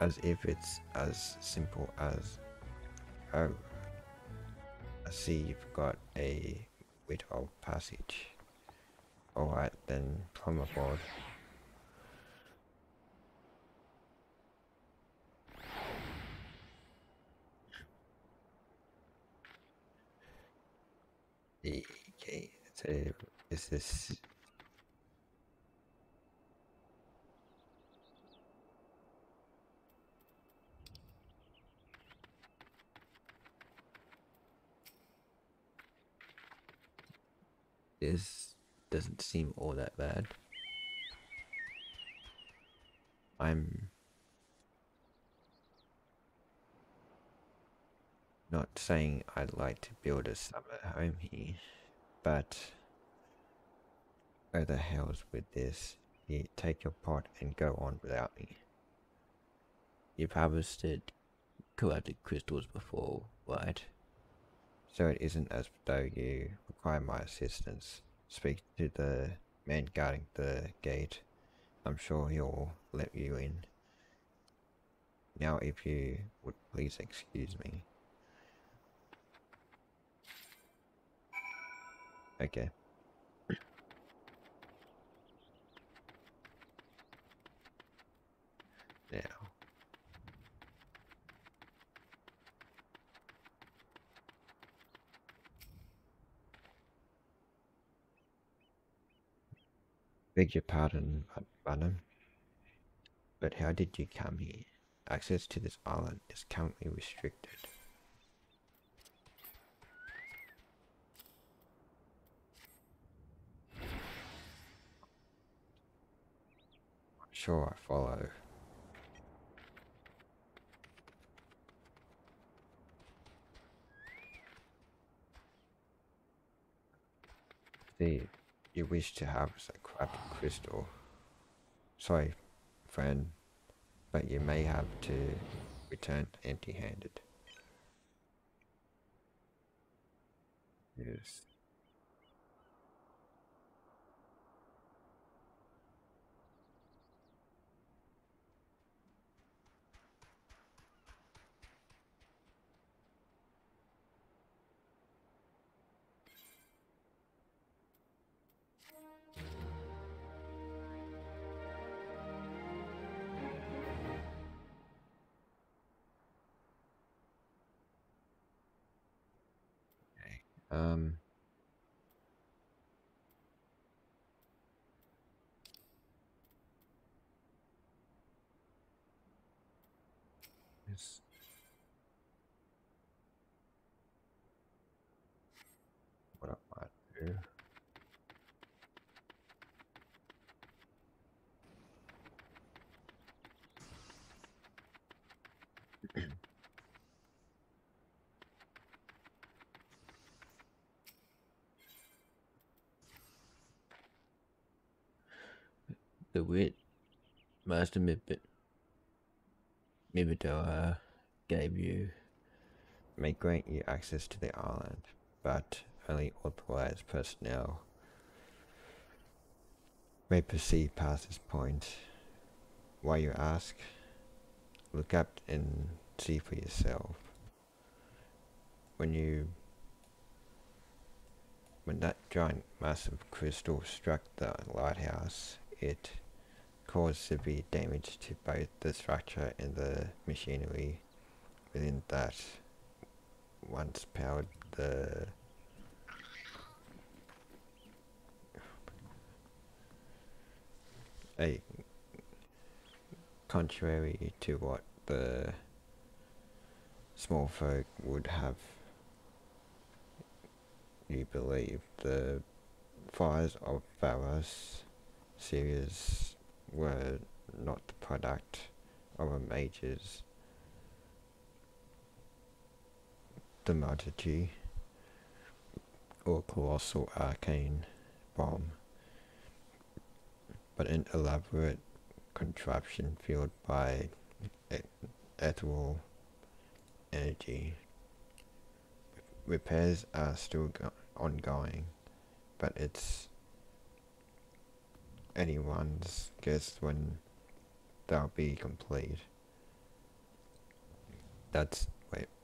as if it's as simple as... Oh, I see you've got a bit of passage. Alright then, come aboard. Okay, so is this... This doesn't seem all that bad. I'm not saying I'd like to build a summer home here, but where the hell's with this? You take your pot and go on without me. You've harvested corrupted crystals before, right? So it isn't as though you require my assistance. Speak to the man guarding the gate. I'm sure he'll let you in. Now if you would please excuse me. Okay. Now. Beg your pardon, madam, but how did you come here? Access to this island is currently restricted. Sure, I follow. See, you wish to harvest a corrupted crystal. Sorry, friend, but you may have to return empty-handed. Yes. Um, yes. What I might do. The wit Master Mimidoa gave you may grant you access to the island, but only authorized personnel may proceed past this point. Why, you ask? Look up and see for yourself. When that giant massive crystal struck the lighthouse, it caused severe damage to both the structure and the machinery within that once powered the a contrary to what the small folk would have you believe. The fires of Varos series were not the product of a mage's thaumaturgy or colossal arcane bomb, but an elaborate contraption fueled by ethereal energy. Repairs are still ongoing, but it's anyone's guess when they'll be complete.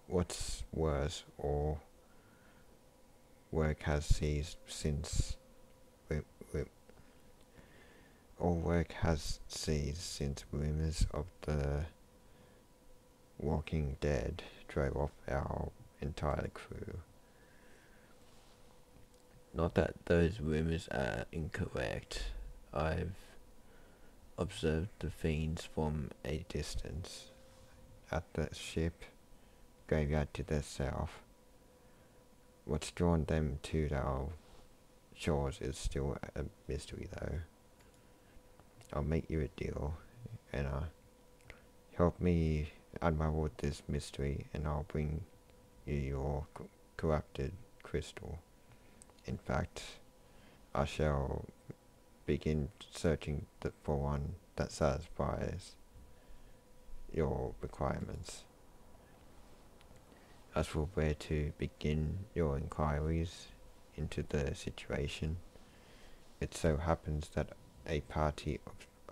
What's worse, all work has ceased since rumors of the Walking Dead drove off our entire crew. Not that those rumors are incorrect. I've observed the fiends from A distance at the ship graveyard to the south. What's drawn them to our shores is still a mystery, though. I'll make you a deal, and help me unravel this mystery, and I'll bring you your corrupted crystal. In fact, I shall begin searching for one that satisfies your requirements. As for where to begin your inquiries into the situation, it so happens that a party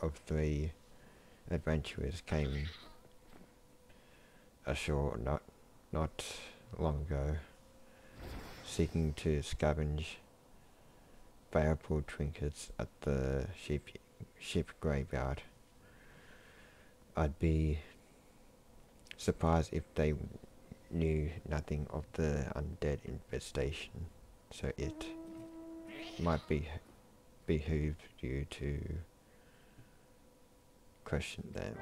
of 3 adventurers came ashore not long ago, seeking to scavenge valuable trinkets at the ship graveyard. I'd be surprised if they knew nothing of the undead infestation, so it might behoove you to question them.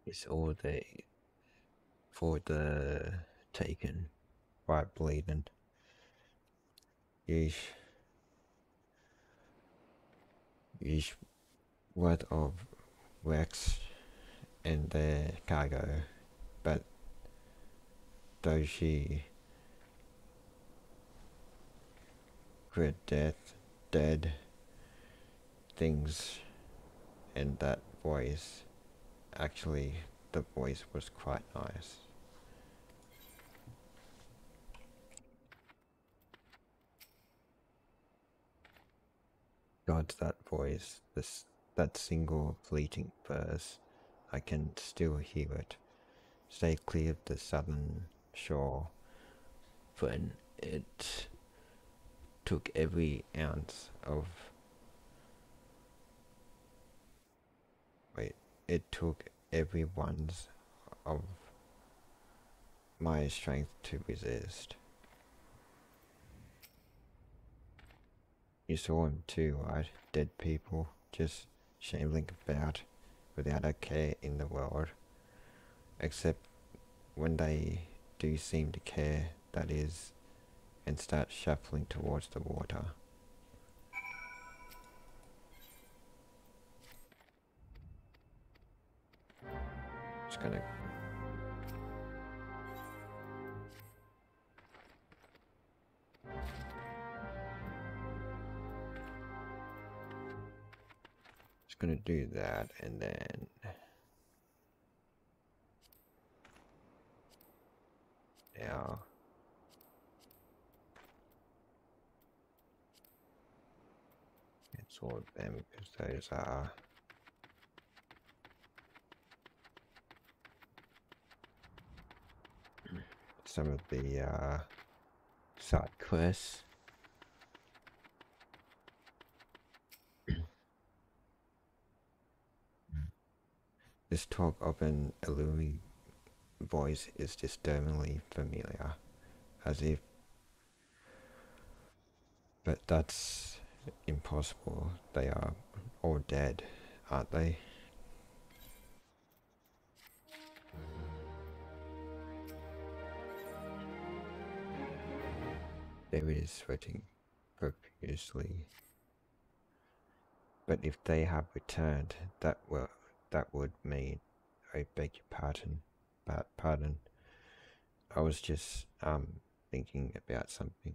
It's all for the taken. Right, bleeding. Yeesh worth of wrecks and their cargo, but though she were dead things, and that voice, actually the voice was quite nice. God, that voice, that single fleeting verse, I can still hear it. Stay clear of the southern shore. When it took every ounce of it took every one's of my strength to resist. You saw him too, right? Dead people just shambling about without a care in the world. Except when they do seem to care, that is, and start shuffling towards the water. Just gonna... Just gonna do that, and then... Now... It's all of them, because those are... some of the, side quests. This talk of an alluring voice is disturbingly familiar, as if... But that's impossible. They are all dead, aren't they? David is sweating profusely. But if they have returned, that would mean... I beg your pardon. Pardon. I was just thinking about something.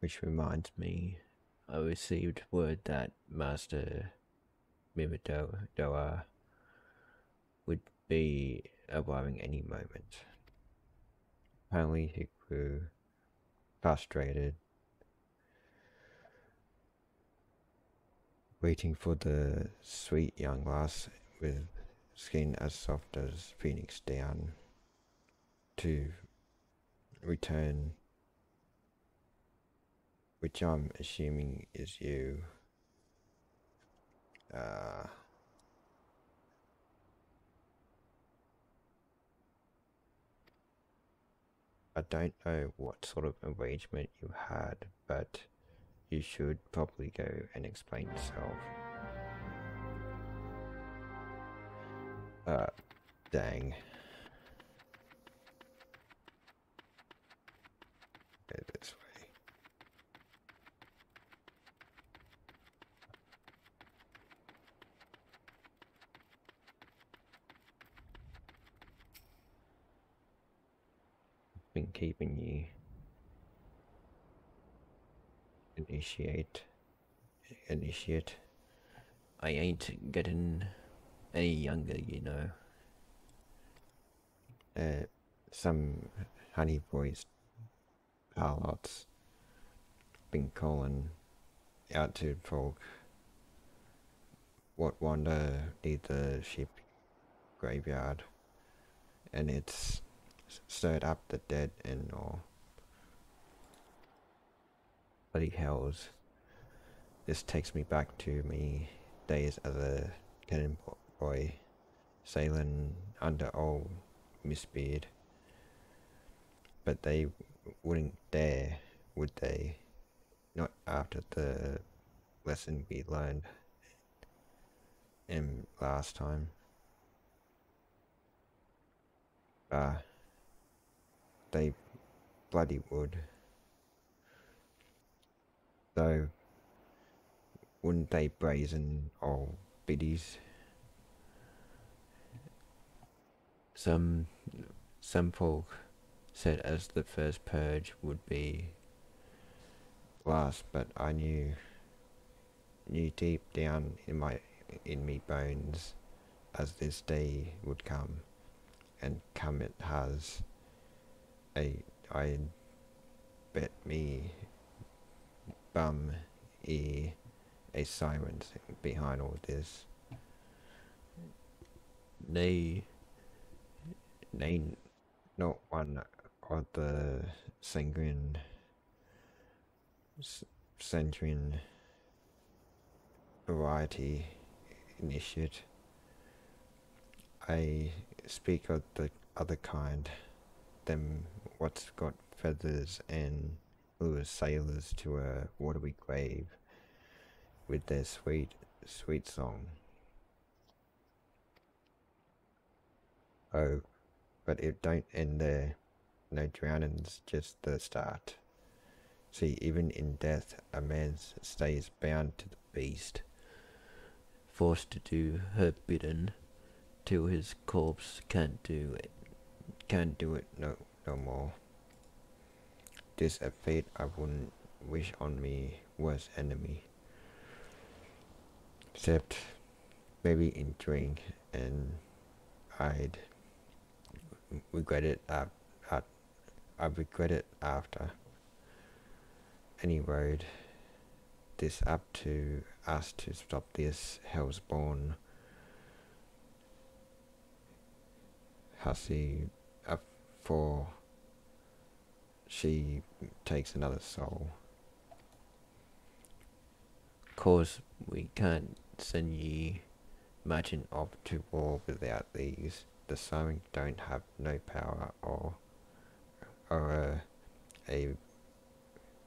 Which reminds me, I received word that Master Mimidoa would be arriving any moment. Apparently he grew frustrated, waiting for the sweet young lass with skin as soft as phoenix down to return, which I'm assuming is you. I don't know what sort of arrangement you had, but you should probably go and explain yourself. Dang. Go this way. Been keeping you initiate. I ain't getting any younger, you know. Some honey boys harlots been calling out to folk what wander near the ship graveyard, and it's stirred up the dead and all. Bloody hells. This takes me back to me days as a cannon boy, sailing under old Miss Beard. But they wouldn't dare, would they? Not after the lesson we learned last time. They bloody would. Though, wouldn't they brazen old biddies? Some some folk said as the first purge would be last, but I knew deep down in me bones as this day would come, and come it has. I bet me bum ear a silence behind all this. nay Nay, not one of the sanguine sanguine variety initiate. I speak of the other kind, them what's got feathers and lures sailors to a watery grave with their sweet, sweet song. Oh, but it don't end there. No drowning's just the start. See, even in death, a man stays bound to the beast, forced to do her bidden till his corpse can't do it. Can't do it no more. This a fate I wouldn't wish on me worst enemy. Except maybe in drink, and I'd regret it I regret it after. Any road, this up to us to stop this hell's born hussy up for she takes another soul. Course we can't send ye marching off to war without these. The sewing don't have no power or a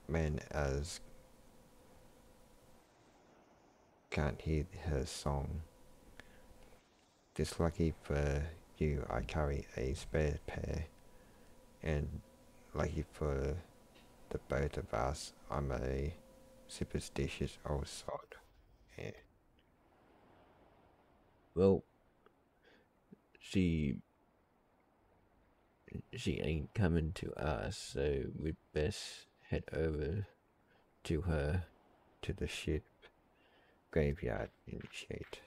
man as can't hear her song. This lucky for you I carry a spare pair, and lucky for the both of us I'm a superstitious old sod. Yeah. Well, she ain't coming to us, so we'd best head over to her. To the ship graveyard initiate.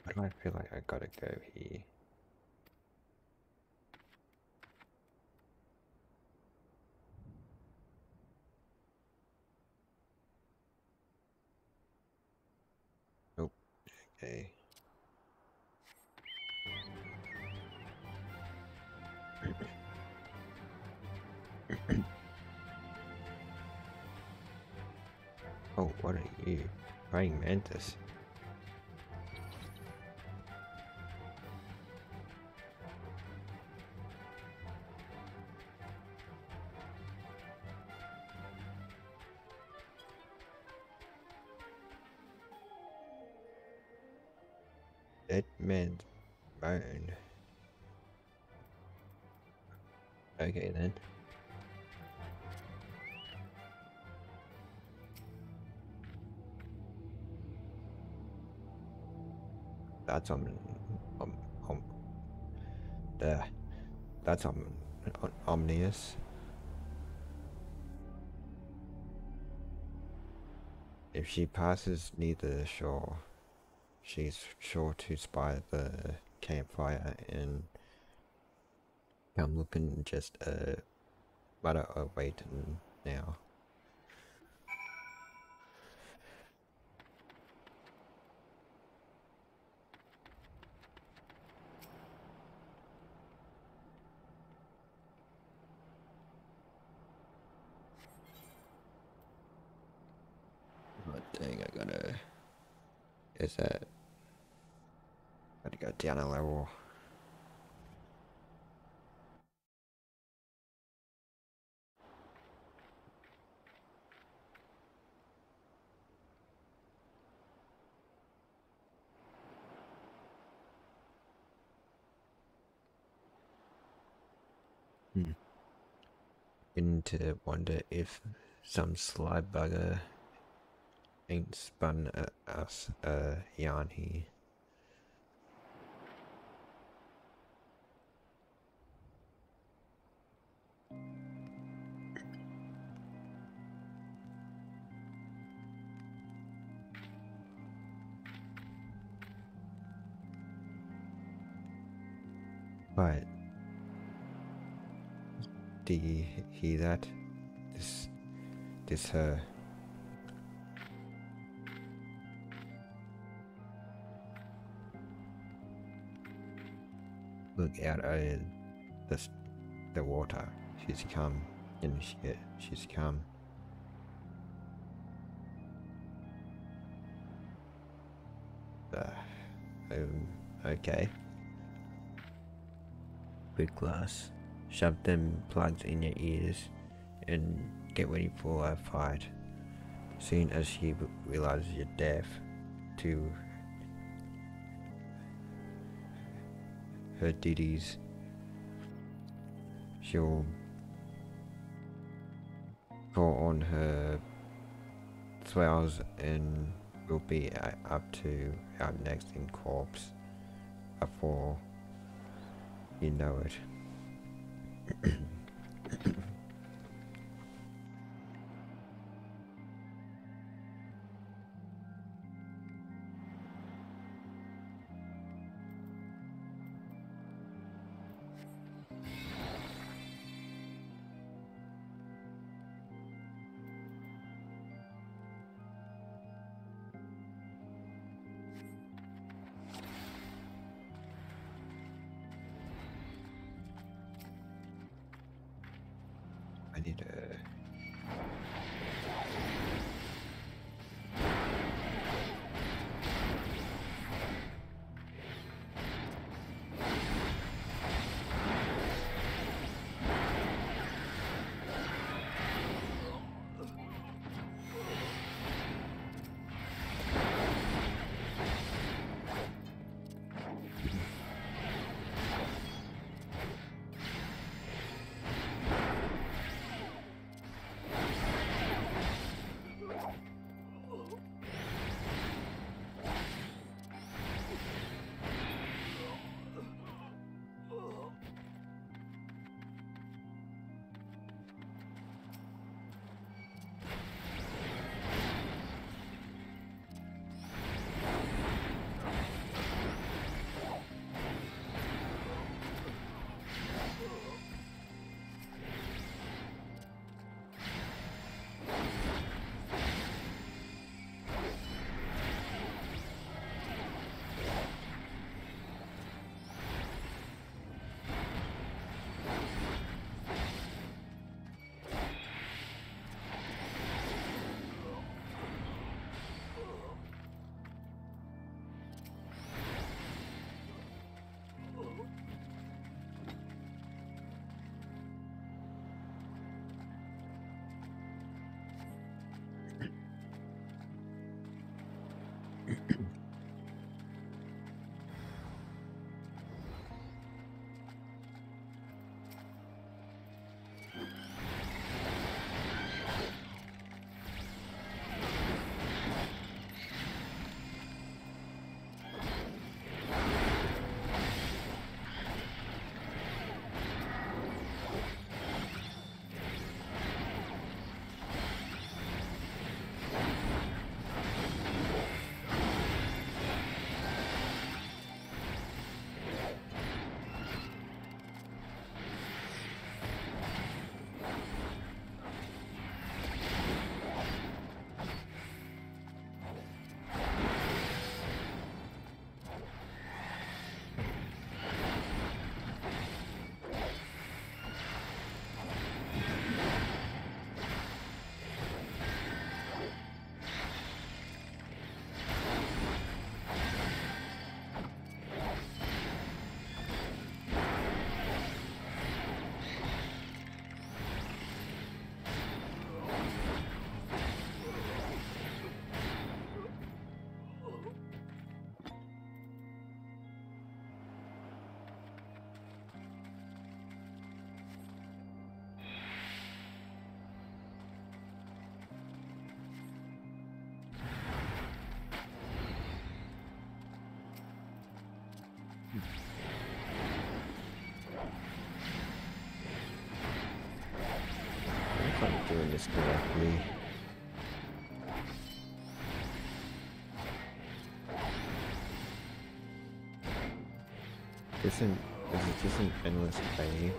Why do I feel like I gotta go here? Nope. Okay. Oh, what are you? Praying mantis. Dead man's bone. Okay then. That's um, um there. That's ominous. If she passes near the shore, she's sure to spy the campfire and come looking just a matter of waiting now. Oh dang, I gotta... Is that... Gotta go down a level. Hmm. Begin to wonder if some sly bugger ain't spun us a yarn here. But do you hear that? This her. Look out over the water. She's come, and she's come. Uh, okay. Quick glass. Shove them plugs in your ears and get ready for a fight. Soon as she realizes you're deaf to her duties, she'll call on her swells and will be up next in corpse before you know it. I need to. If I'm doing this correctly. Is it just an endless bay?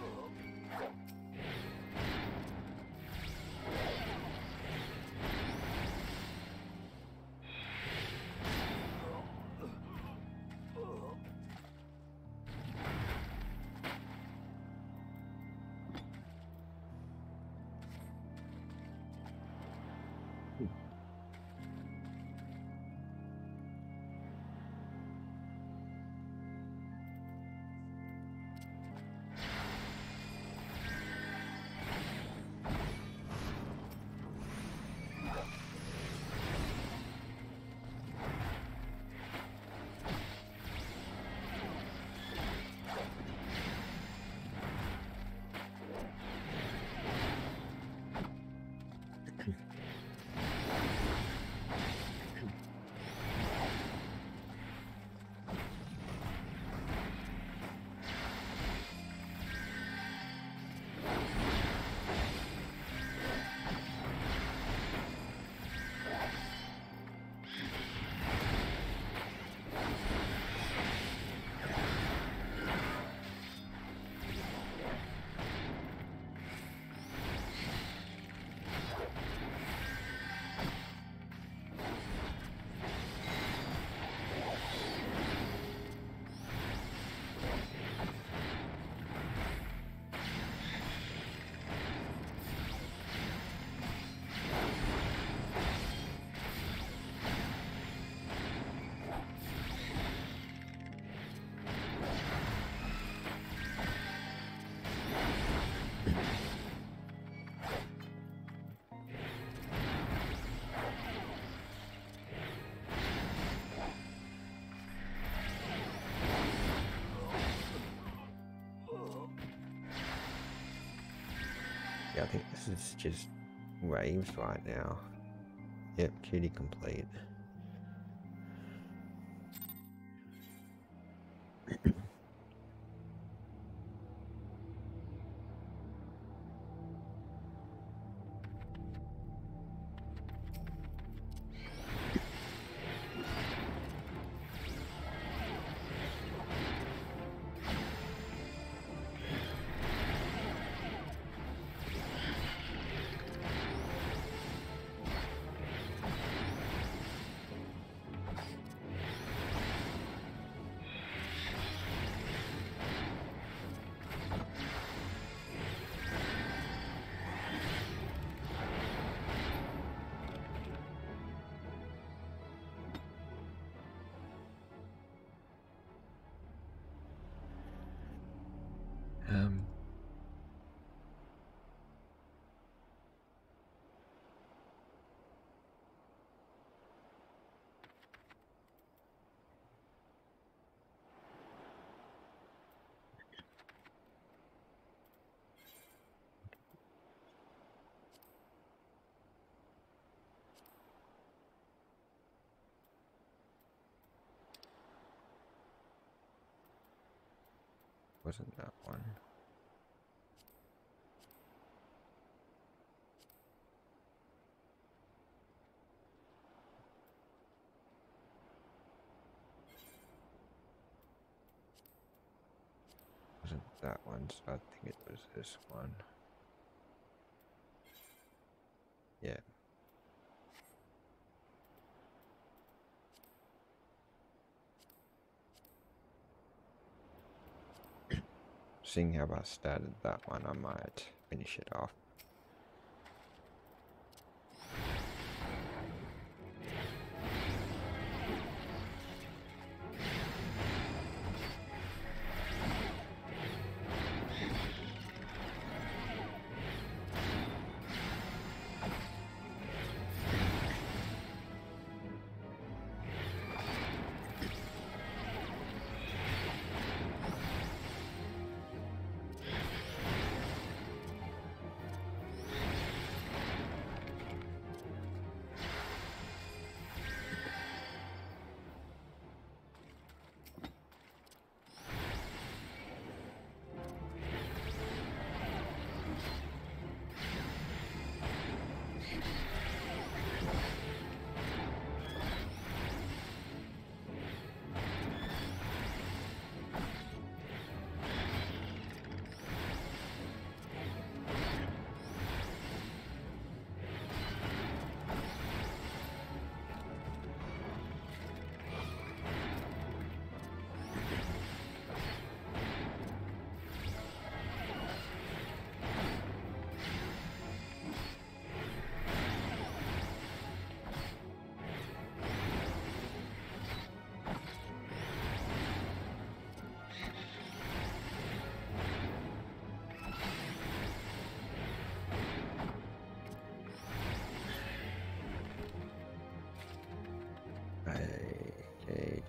Yeah, I think this is just waves right now. Yep, cutie complete. Wasn't that one? Wasn't that one, so I think it was this one. Yeah. Seeing how I started that one, I might finish it off.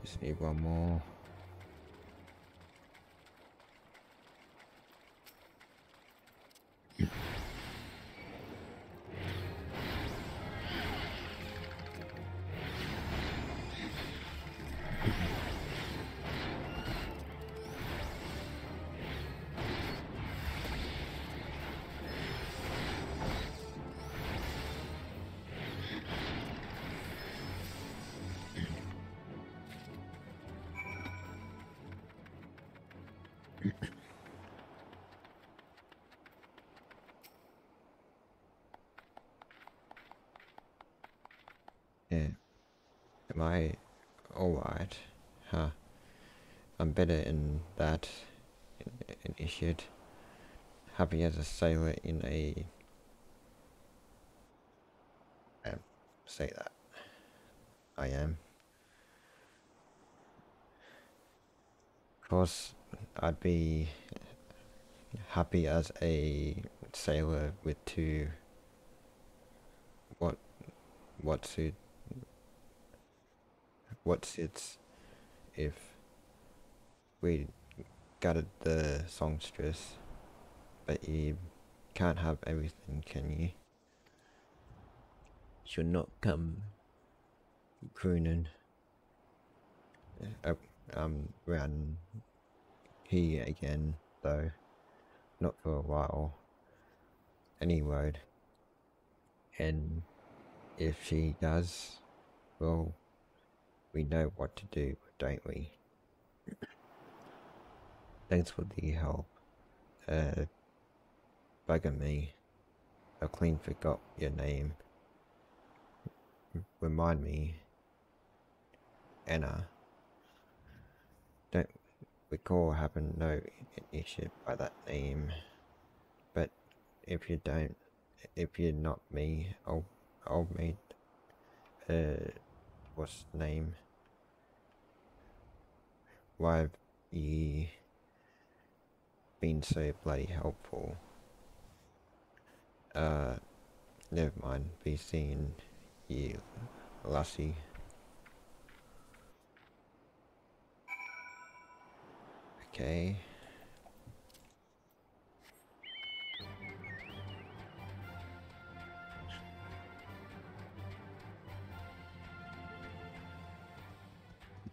Just need one more. Yeah. Am I alright? Huh. I'm better in that initiate. Happy as a sailor in a... say that. I am. Of course, I'd be happy as a sailor with two... What suits if we gutted the songstress, but you can't have everything, can you? Should not come crooning around here again, though. Not for a while. Any word. And if she does, well, we know what to do, don't we? Thanks for the help. Bugging me. I clean forgot your name. Remind me. Anna. Don't recall having no issue by that name. But if you don't, if you're not me, I'll meet, what's the name? Why have you been so bloody helpful? Never mind, be seeing you, lassie. Okay.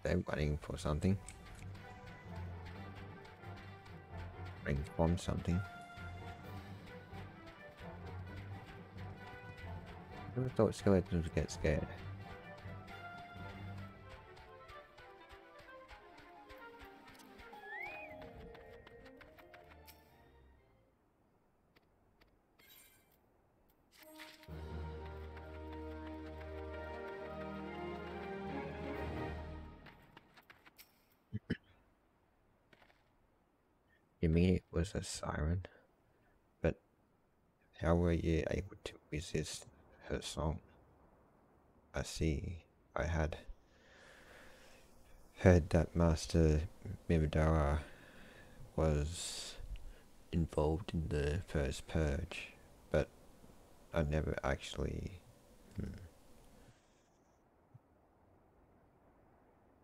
They're waiting for something. Waiting for something. I never thought skeletons would get scared. You mean it was a siren? But how were you able to resist her song? I see. I had heard that Master Mimidara was involved in the first purge, but I never actually...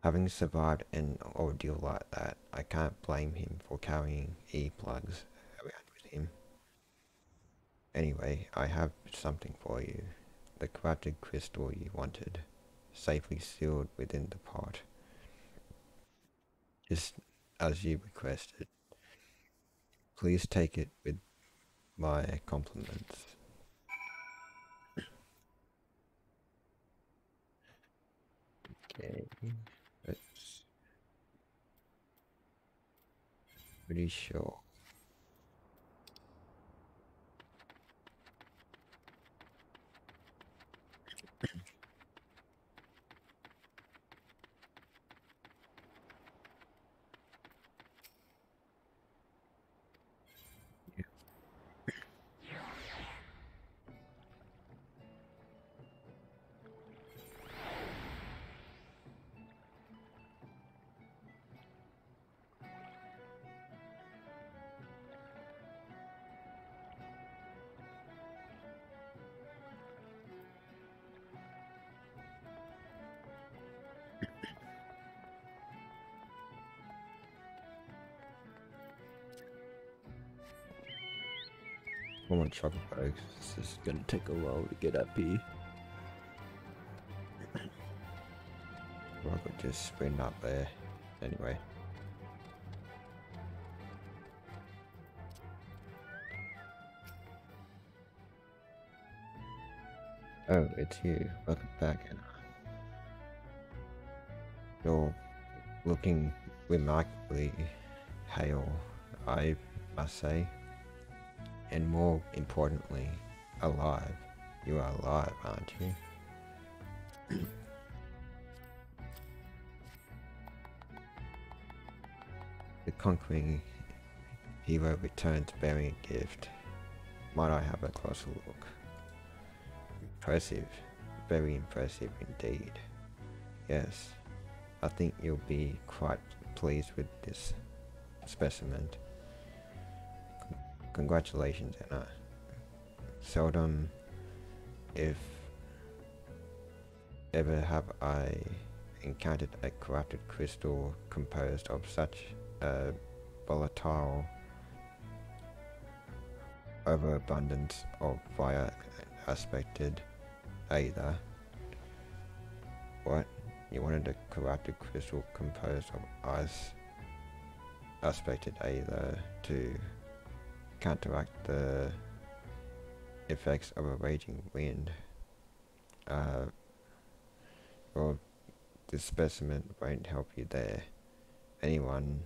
Having survived an ordeal like that, I can't blame him for carrying e-plugs around with him. Anyway, I have something for you. The corrupted crystal you wanted, safely sealed within the pot. Just as you requested. Please take it with my compliments. Okay, that's pretty sure. Come on, chocolate folks. This is gonna take a while to get up here. Well, I could just sprint up there. Anyway. Oh, it's you. Welcome back, Anna. You're looking remarkably hale, I must say. And more importantly, alive. You are alive, aren't you? The conquering hero returns bearing a gift. Might I have a closer look? Impressive. Very impressive indeed. Yes, I think you'll be quite pleased with this specimen. Congratulations, Anna. Seldom, if ever, have I encountered a corrupted crystal composed of such a volatile overabundance of fire aspected aether. What? You wanted a corrupted crystal composed of ice aspected aether to counteract the effects of a raging wind. Well, this specimen won't help you there. Anyone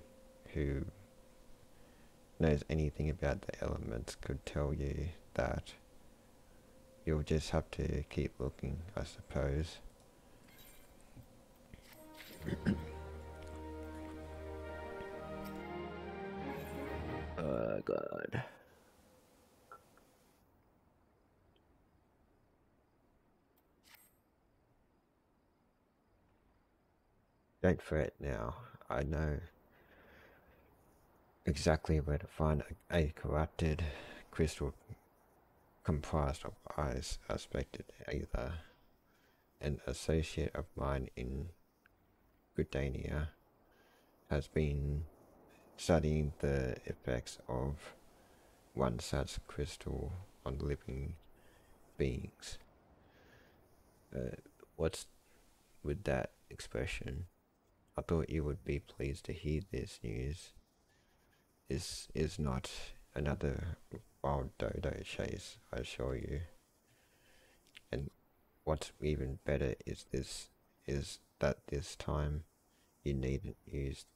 who knows anything about the elements could tell you that. You'll just have to keep looking, I suppose. Oh god. Don't fret now. I know exactly where to find a corrupted crystal comprised of ice aspected aether. An associate of mine in Gridania has been studying the effects of one such crystal on living beings. What's with that expression? I thought you would be pleased to hear this news. This is not another wild dodo chase, I assure you. And what's even better is that this time you needn't use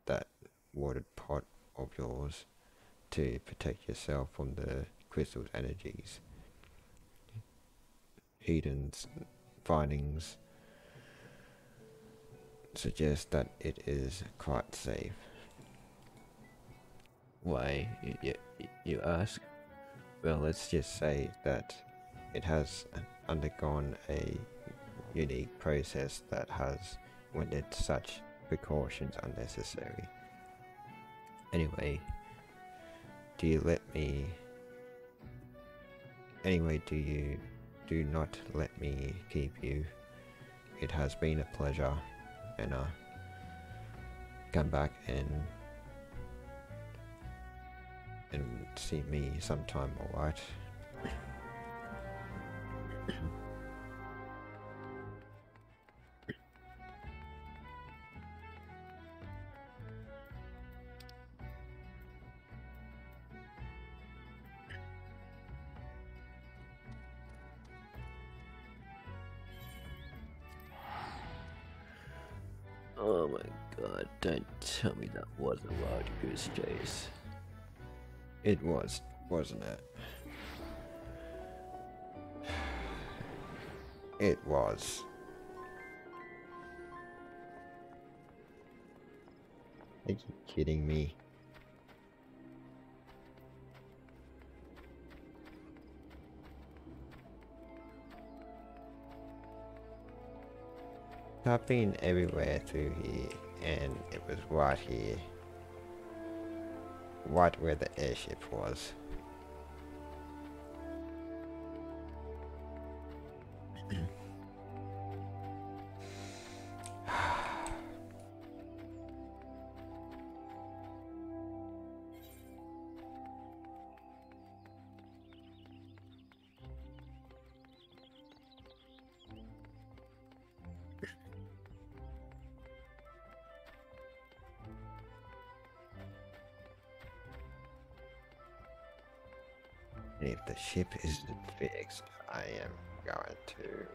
that watered pot of yours to protect yourself from the crystal's energies. Eden's findings suggest that it is quite safe. Why, you ask? Well, let's just say that it has undergone a unique process that has rendered such precautions unnecessary. Anyway, do you not let me keep you? It has been a pleasure, and come back and see me sometime, alright? Oh my god, don't tell me that was a wild goose chase. It was, wasn't it? It was. Are you kidding me? I've been everywhere through here, and it was right here. Right where the airship was. And if the ship isn't fixed, I am going to...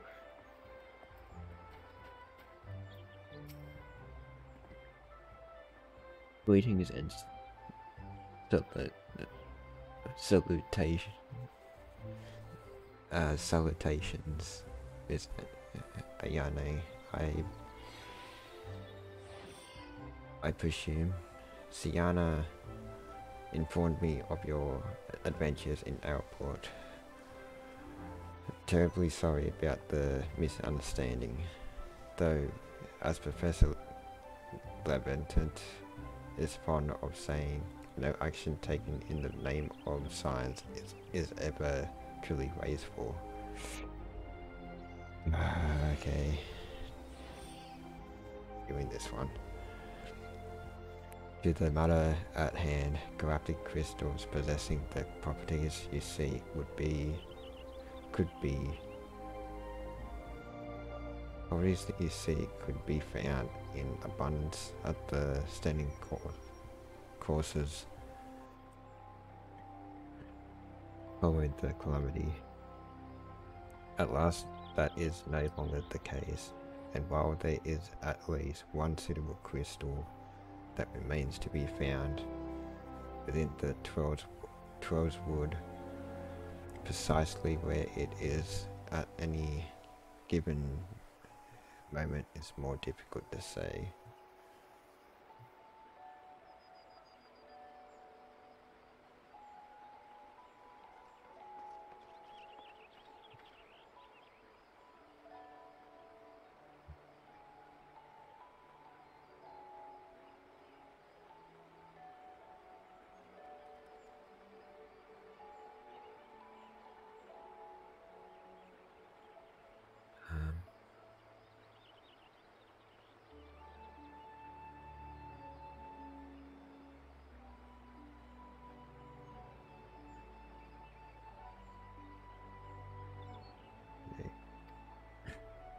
Greetings and salutation. Salutations, Miss Ayane. I presume Sienna informed me of your adventures in our port. Terribly sorry about the misunderstanding, though, as Professor Leventant is fond of saying, no action taken in the name of science is ever truly wasteful. Okay. Doing this one. To the matter at hand, galactic crystals possessing the properties you seek properties that you seek could be found in abundance at the standing courses following the calamity. At last, that is no longer the case, and while there is at least one suitable crystal that remains to be found within the Trolls Wood, precisely where it is at any given moment is more difficult to say.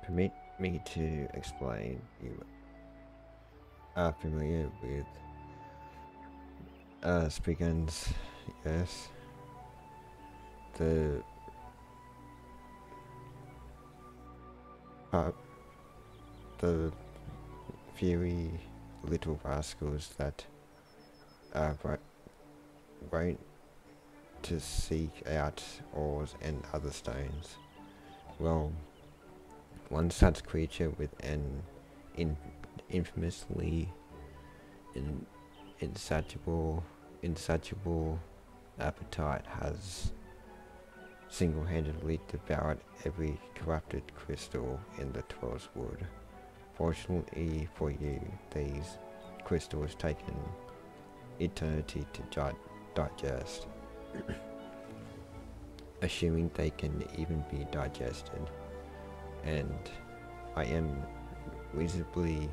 Permit me to explain. You are familiar with Spigen's, yes? The the fiery little rascals that are wont to seek out ores and other stones. Well, one such creature with an infamously insatiable appetite has single-handedly devoured every corrupted crystal in the Trolls Wood. Fortunately for you, these crystals take an eternity to digest, assuming they can even be digested, and I am reasonably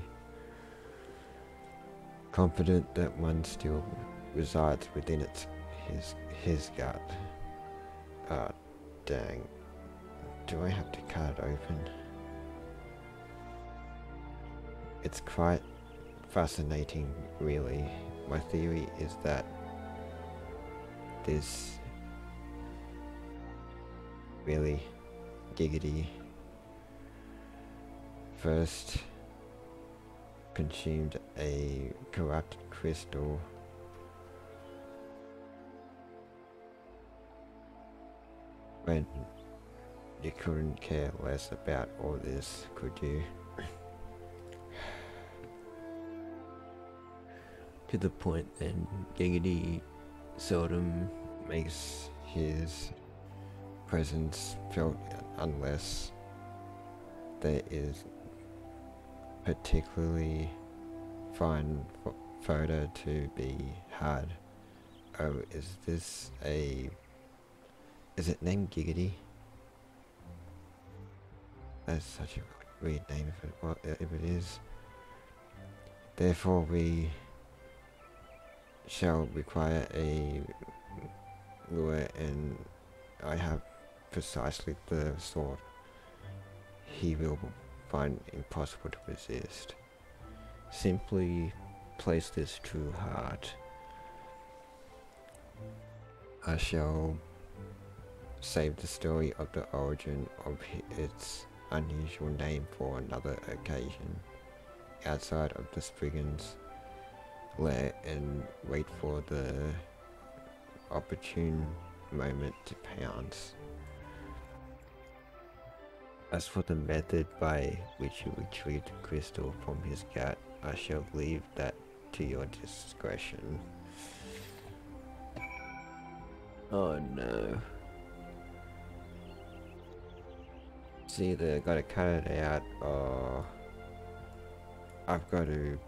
confident that one still resides within his gut. Ah, dang. Do I have to cut it open? It's quite fascinating, really. My theory is that this really giggity first consumed a corrupted crystal when you couldn't care less about all this, could you? To the point then, Giggity seldom Makes his presence felt unless there is particularly fine photo to be had. Oh, is it named Giggity? That's such a weird name if it is. Therefore we shall require a lure, and I have precisely the sort he will find impossible to resist. Simply place this true heart. I shall save the story of the origin of its unusual name for another occasion, outside of the Spriggan's lair, and wait for the opportune moment to pounce. As for the method by which you retrieve the crystal from his cat, I shall leave that to your discretion. Oh no. It's either gotta cut it out or I've got to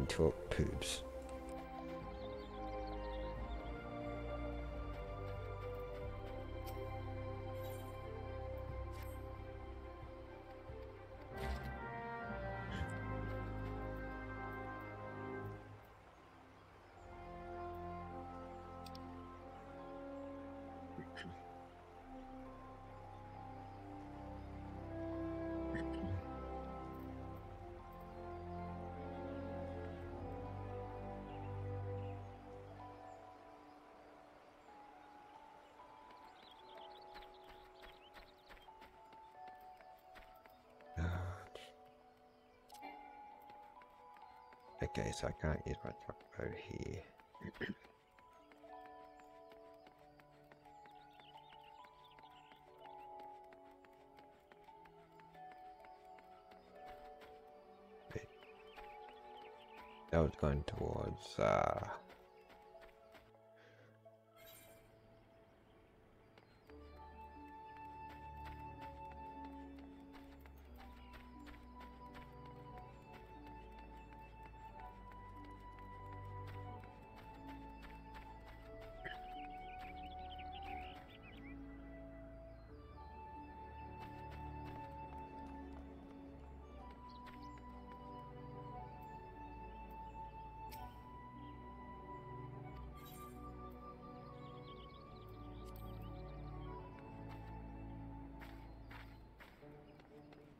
talk poops. Okay, so I can't use my truck over here. Wait. That was going towards,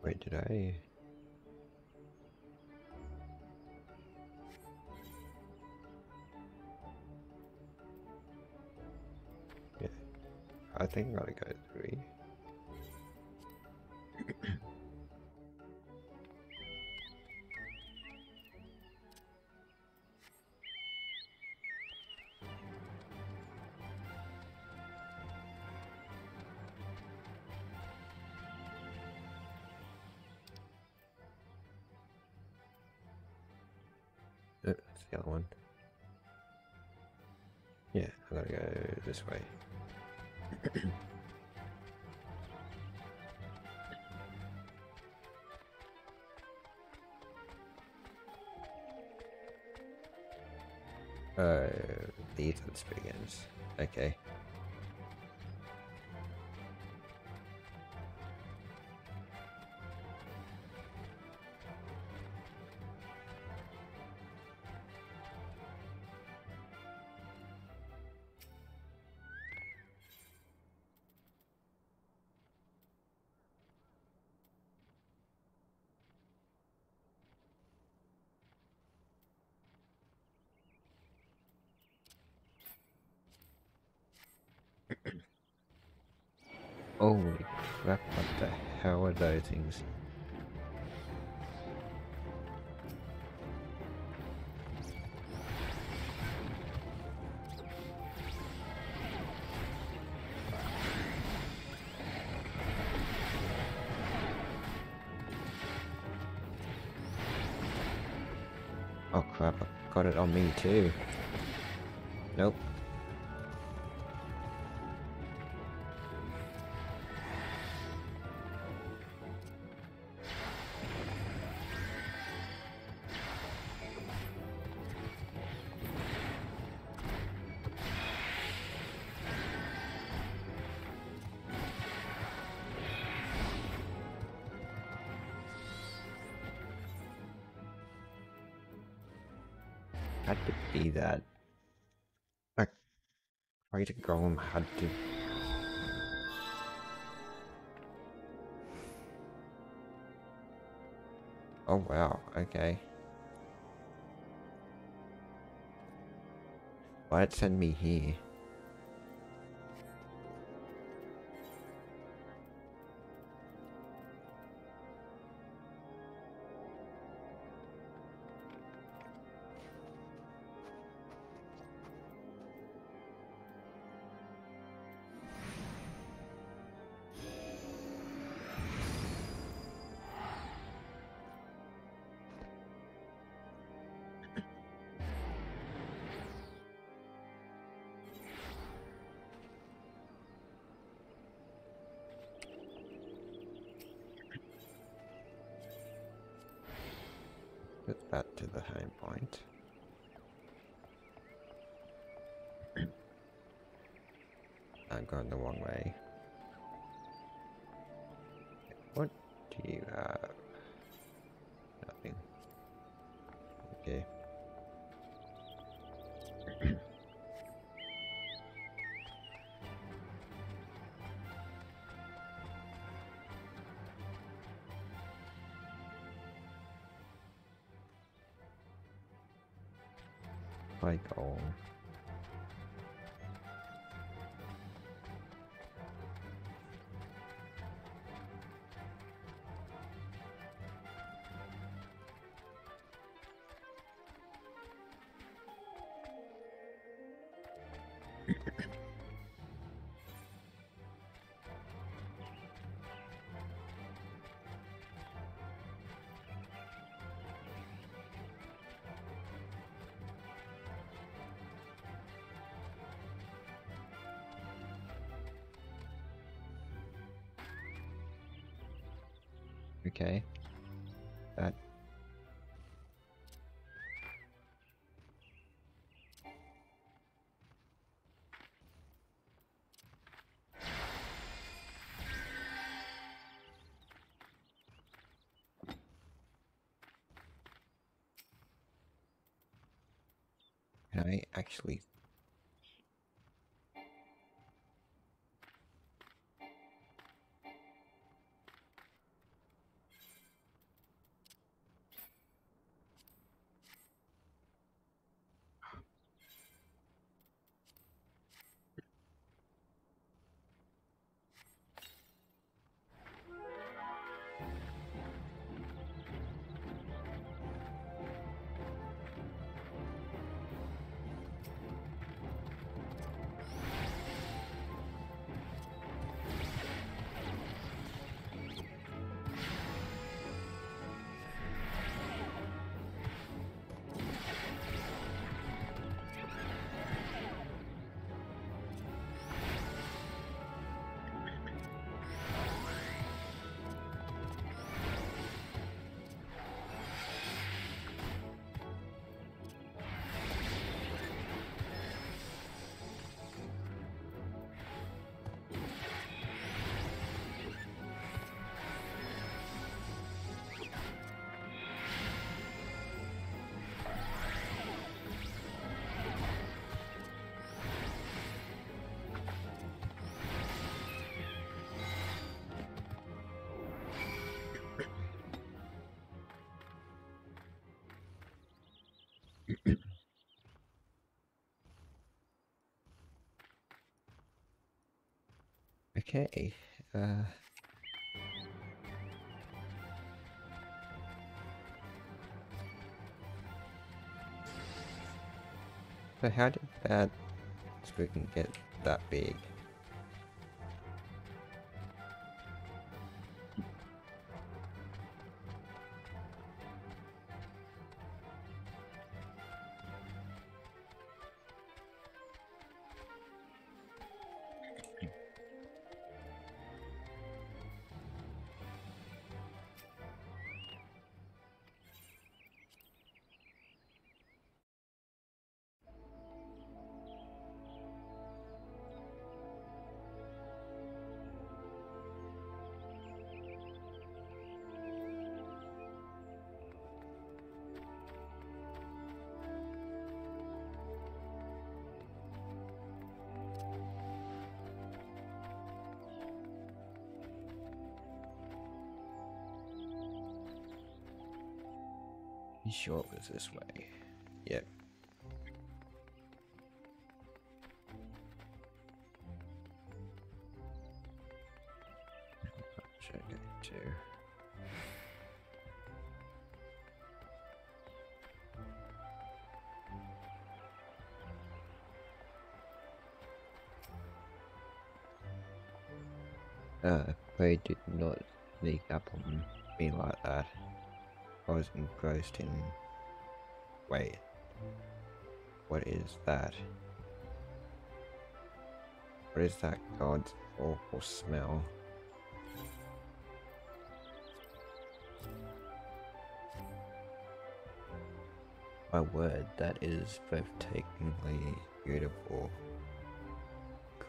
wait, did I? Yeah, I think I gotta go 3. That's the other one. Yeah, I gotta go this way. These are the Spriggans. Okay. Holy crap, what the hell are those things? Oh crap, I got it on me too. Nope. Had to be that. Like, fighting golem had to. Oh wow, okay. Why'd it send me here? Get back to the home point. I'm going the wrong way. What do you have? Nothing. Okay. My goal. Okay. That. Can I actually? Okay. So how did that spoon get that big? You sure it was this way? Yep. They did not sneak up on me like that. I was engrossed in... Wait, what is that? What is that God's awful smell? My word, that is breathtakingly beautiful.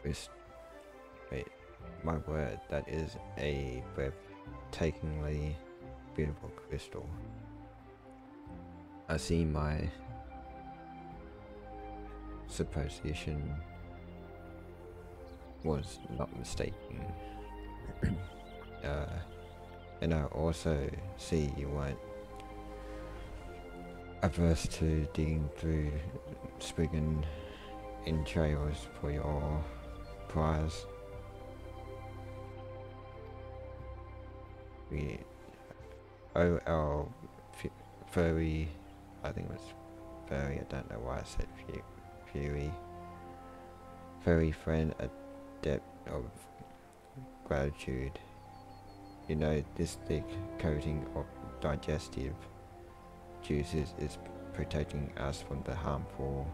Wait, my word, that is a breathtakingly beautiful crystal. I see my supposition was not mistaken. And I also see you weren't averse to digging through Spriggan entrails for your prize. Our furry, I think it was furry, I don't know why I said fury. Furry friend, a debt of gratitude. You know, this thick coating of digestive juices is protecting us from the harmful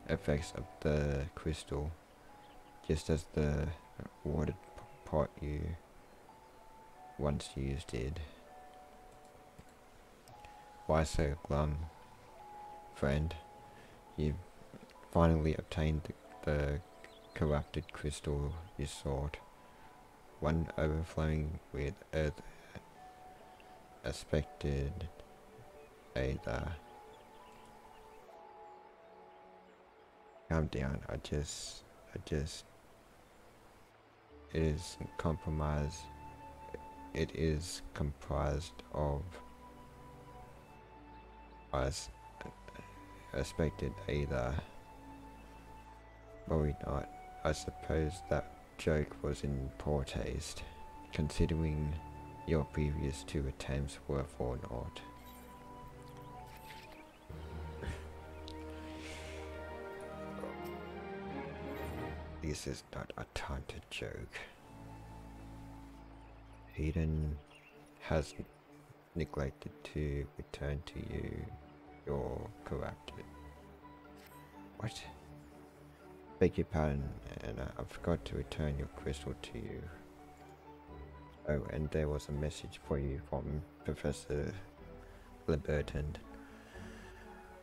effects of the crystal, just as the water pot you once used did. Why so glum, friend? You've finally obtained the corrupted crystal you sought, one overflowing with earth aspected Ada. Calm down, I just, it is compromised, it is comprised of, as expected either. Worry not, I suppose that joke was in poor taste, considering your previous two attempts were for naught. This is not a time to joke. Eden has neglected to return to you your corrupted. What? Beg your pardon, and I forgot to return your crystal to you. Oh, and there was a message for you from Professor Liberton.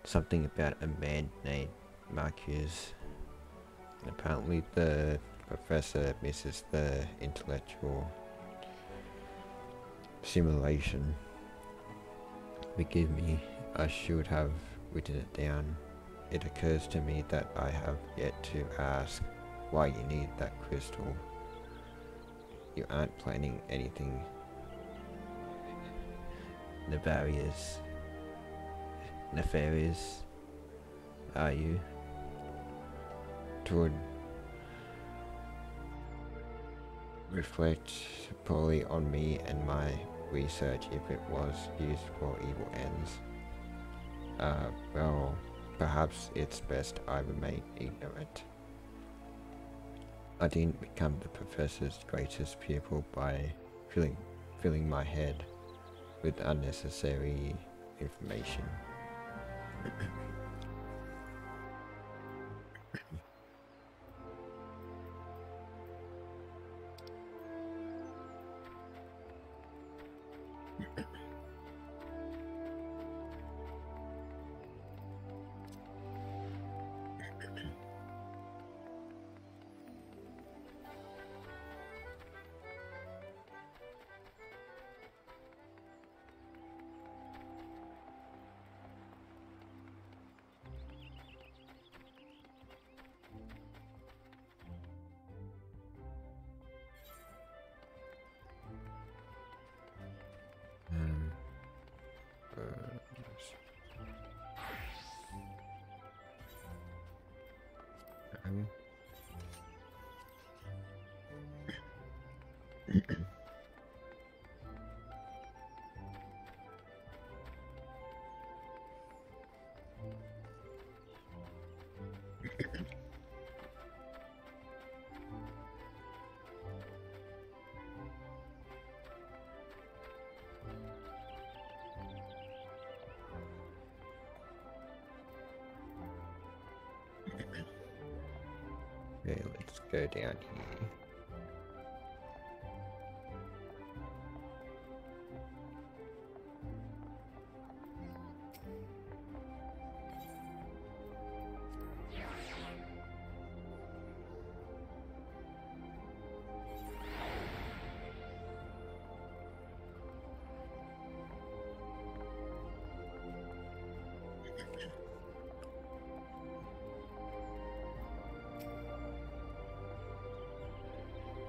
Something about a man named Marcus. Apparently the professor misses the intellectual simulation. Forgive me, I should have written it down. It occurs to me that I have yet to ask why you need that crystal. You aren't planning anything nefarious, are you? Would reflect poorly on me and my research if it was used for evil ends. Well, perhaps it's best I remain ignorant. I didn't become the professor's greatest pupil by filling my head with unnecessary information. Okay, let's go down here.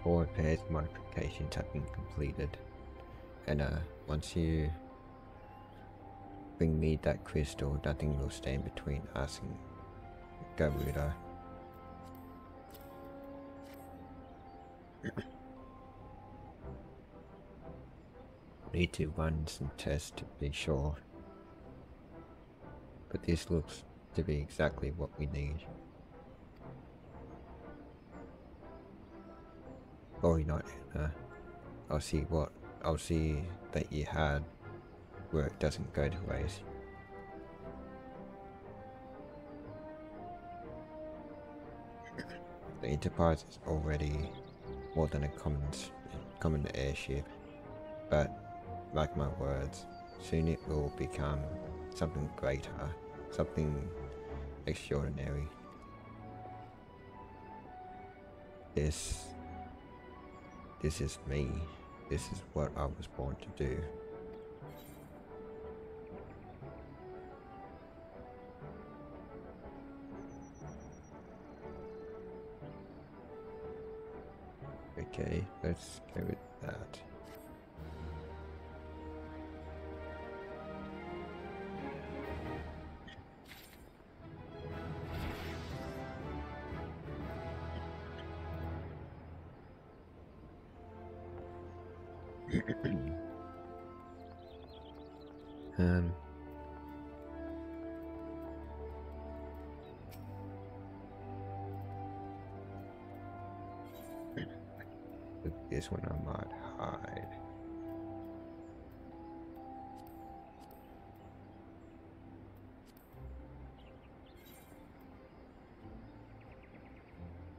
All repairs modifications have been completed, and once you bring me that crystal, nothing will stand between us and Garuda. Need to run some tests to be sure, but this looks to be exactly what we need. Or not, I'll see that you had where it doesn't go to waste. The Enterprise is already more than a common airship, but like my words, soon it will become something greater, something extraordinary. This is me. This is what I was born to do. Okay, let's go with that. With this one I might hide.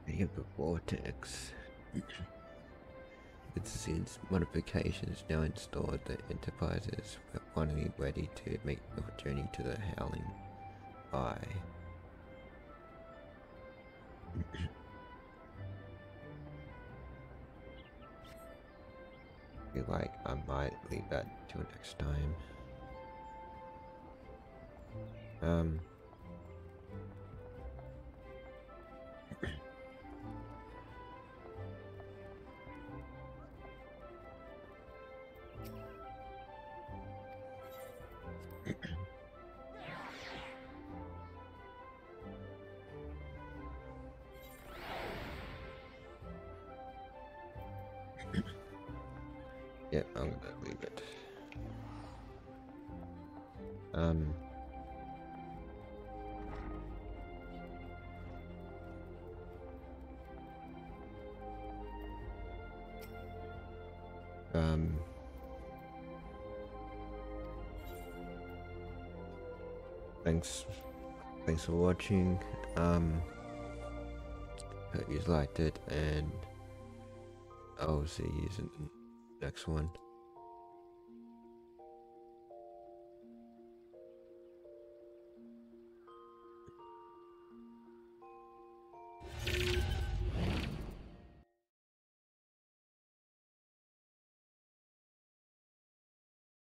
You have the vortex. With Zed's modifications now installed, the Enterprise is finally ready to make the journey to the Howling Eye. Feel like I might leave that till next time. Yep, I'm gonna leave it. Thanks for watching. Hope you liked it, and I'll see you in the next one.